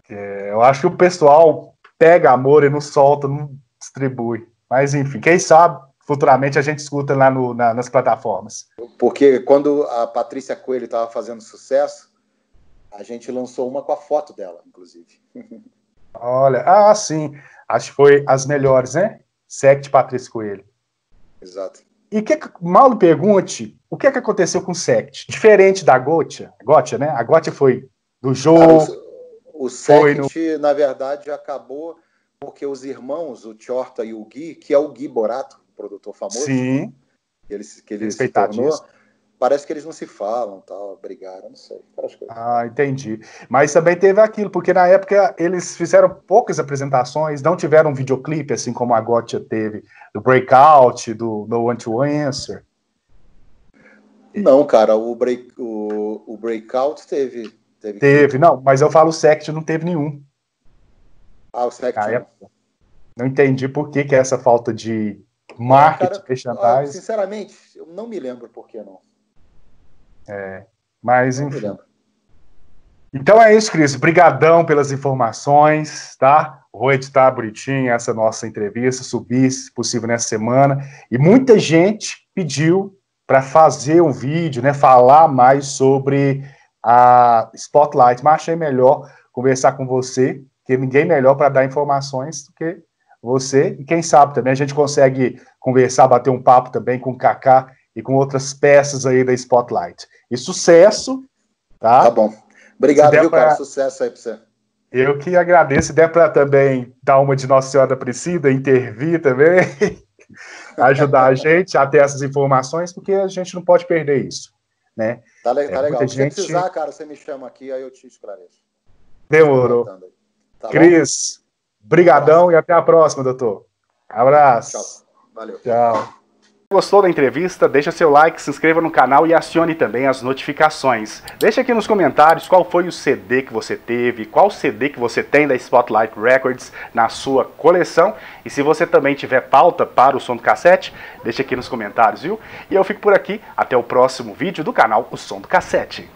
Eu acho que o pessoal pega amor e não solta, não distribui. Mas, enfim, quem sabe, futuramente a gente escuta lá nas plataformas. Porque quando a Patrícia Coelho estava fazendo sucesso, a gente lançou uma com a foto dela, inclusive. Olha, sim. Acho que foi as melhores, né? Sect Patrícia Coelho. Exato. E mal lhe pergunte, o que aconteceu com o Sect? Diferente da Gotcha, né? A Gotcha foi do jogo. Cara, o Sect, na verdade, acabou porque os irmãos, o Tchorta e o Gui, que é o Gui Borato, produtor famoso, sim, que ele se tornou, parece que eles não se falam, tal, brigaram, não sei. Ah, entendi. Mas também teve aquilo, porque na época eles fizeram poucas apresentações, não tiveram um videoclipe, assim como a Gotcha teve, do Breakout, do No One to Answer. Não, cara, o Breakout teve. Teve, não, mas eu falo o Sect não teve nenhum. Ah, o Sect não. Não entendi por que é essa falta de marketing, merchandising. Sinceramente, eu não me lembro por que não. Mas não enfim. Então é isso, Cris. Brigadão pelas informações, tá? Vou editar bonitinho essa nossa entrevista, subir, se possível, nessa semana. E muita gente pediu para fazer um vídeo, né? Falar mais sobre a Spotlight. Mas achei melhor conversar com você, porque ninguém melhor para dar informações do que você. E quem sabe também a gente consegue conversar, bater um papo também com o Kaká e com outras peças aí da Spotlight. E sucesso, tá? Tá bom. Obrigado, viu, cara? Sucesso aí pra você. Eu que agradeço. Se der para também dar uma de Nossa Senhora da Aparecida, intervir também, ajudar a gente a ter essas informações, porque a gente não pode perder isso, né? Tá legal. Se você precisar, cara, você me chama aqui, aí eu te esclareço. Demorou. Tá, Cris, brigadão e até a próxima, doutor. Abraço. Tchau. Valeu. Tchau. Gostou da entrevista? Deixa seu like, se inscreva no canal e acione também as notificações. Deixa aqui nos comentários qual foi o CD que você teve, qual CD que você tem da Spotlight Records na sua coleção. E se você também tiver pauta para o Som do Cassete, deixa aqui nos comentários, viu? E eu fico por aqui, até o próximo vídeo do canal O Som do Cassete.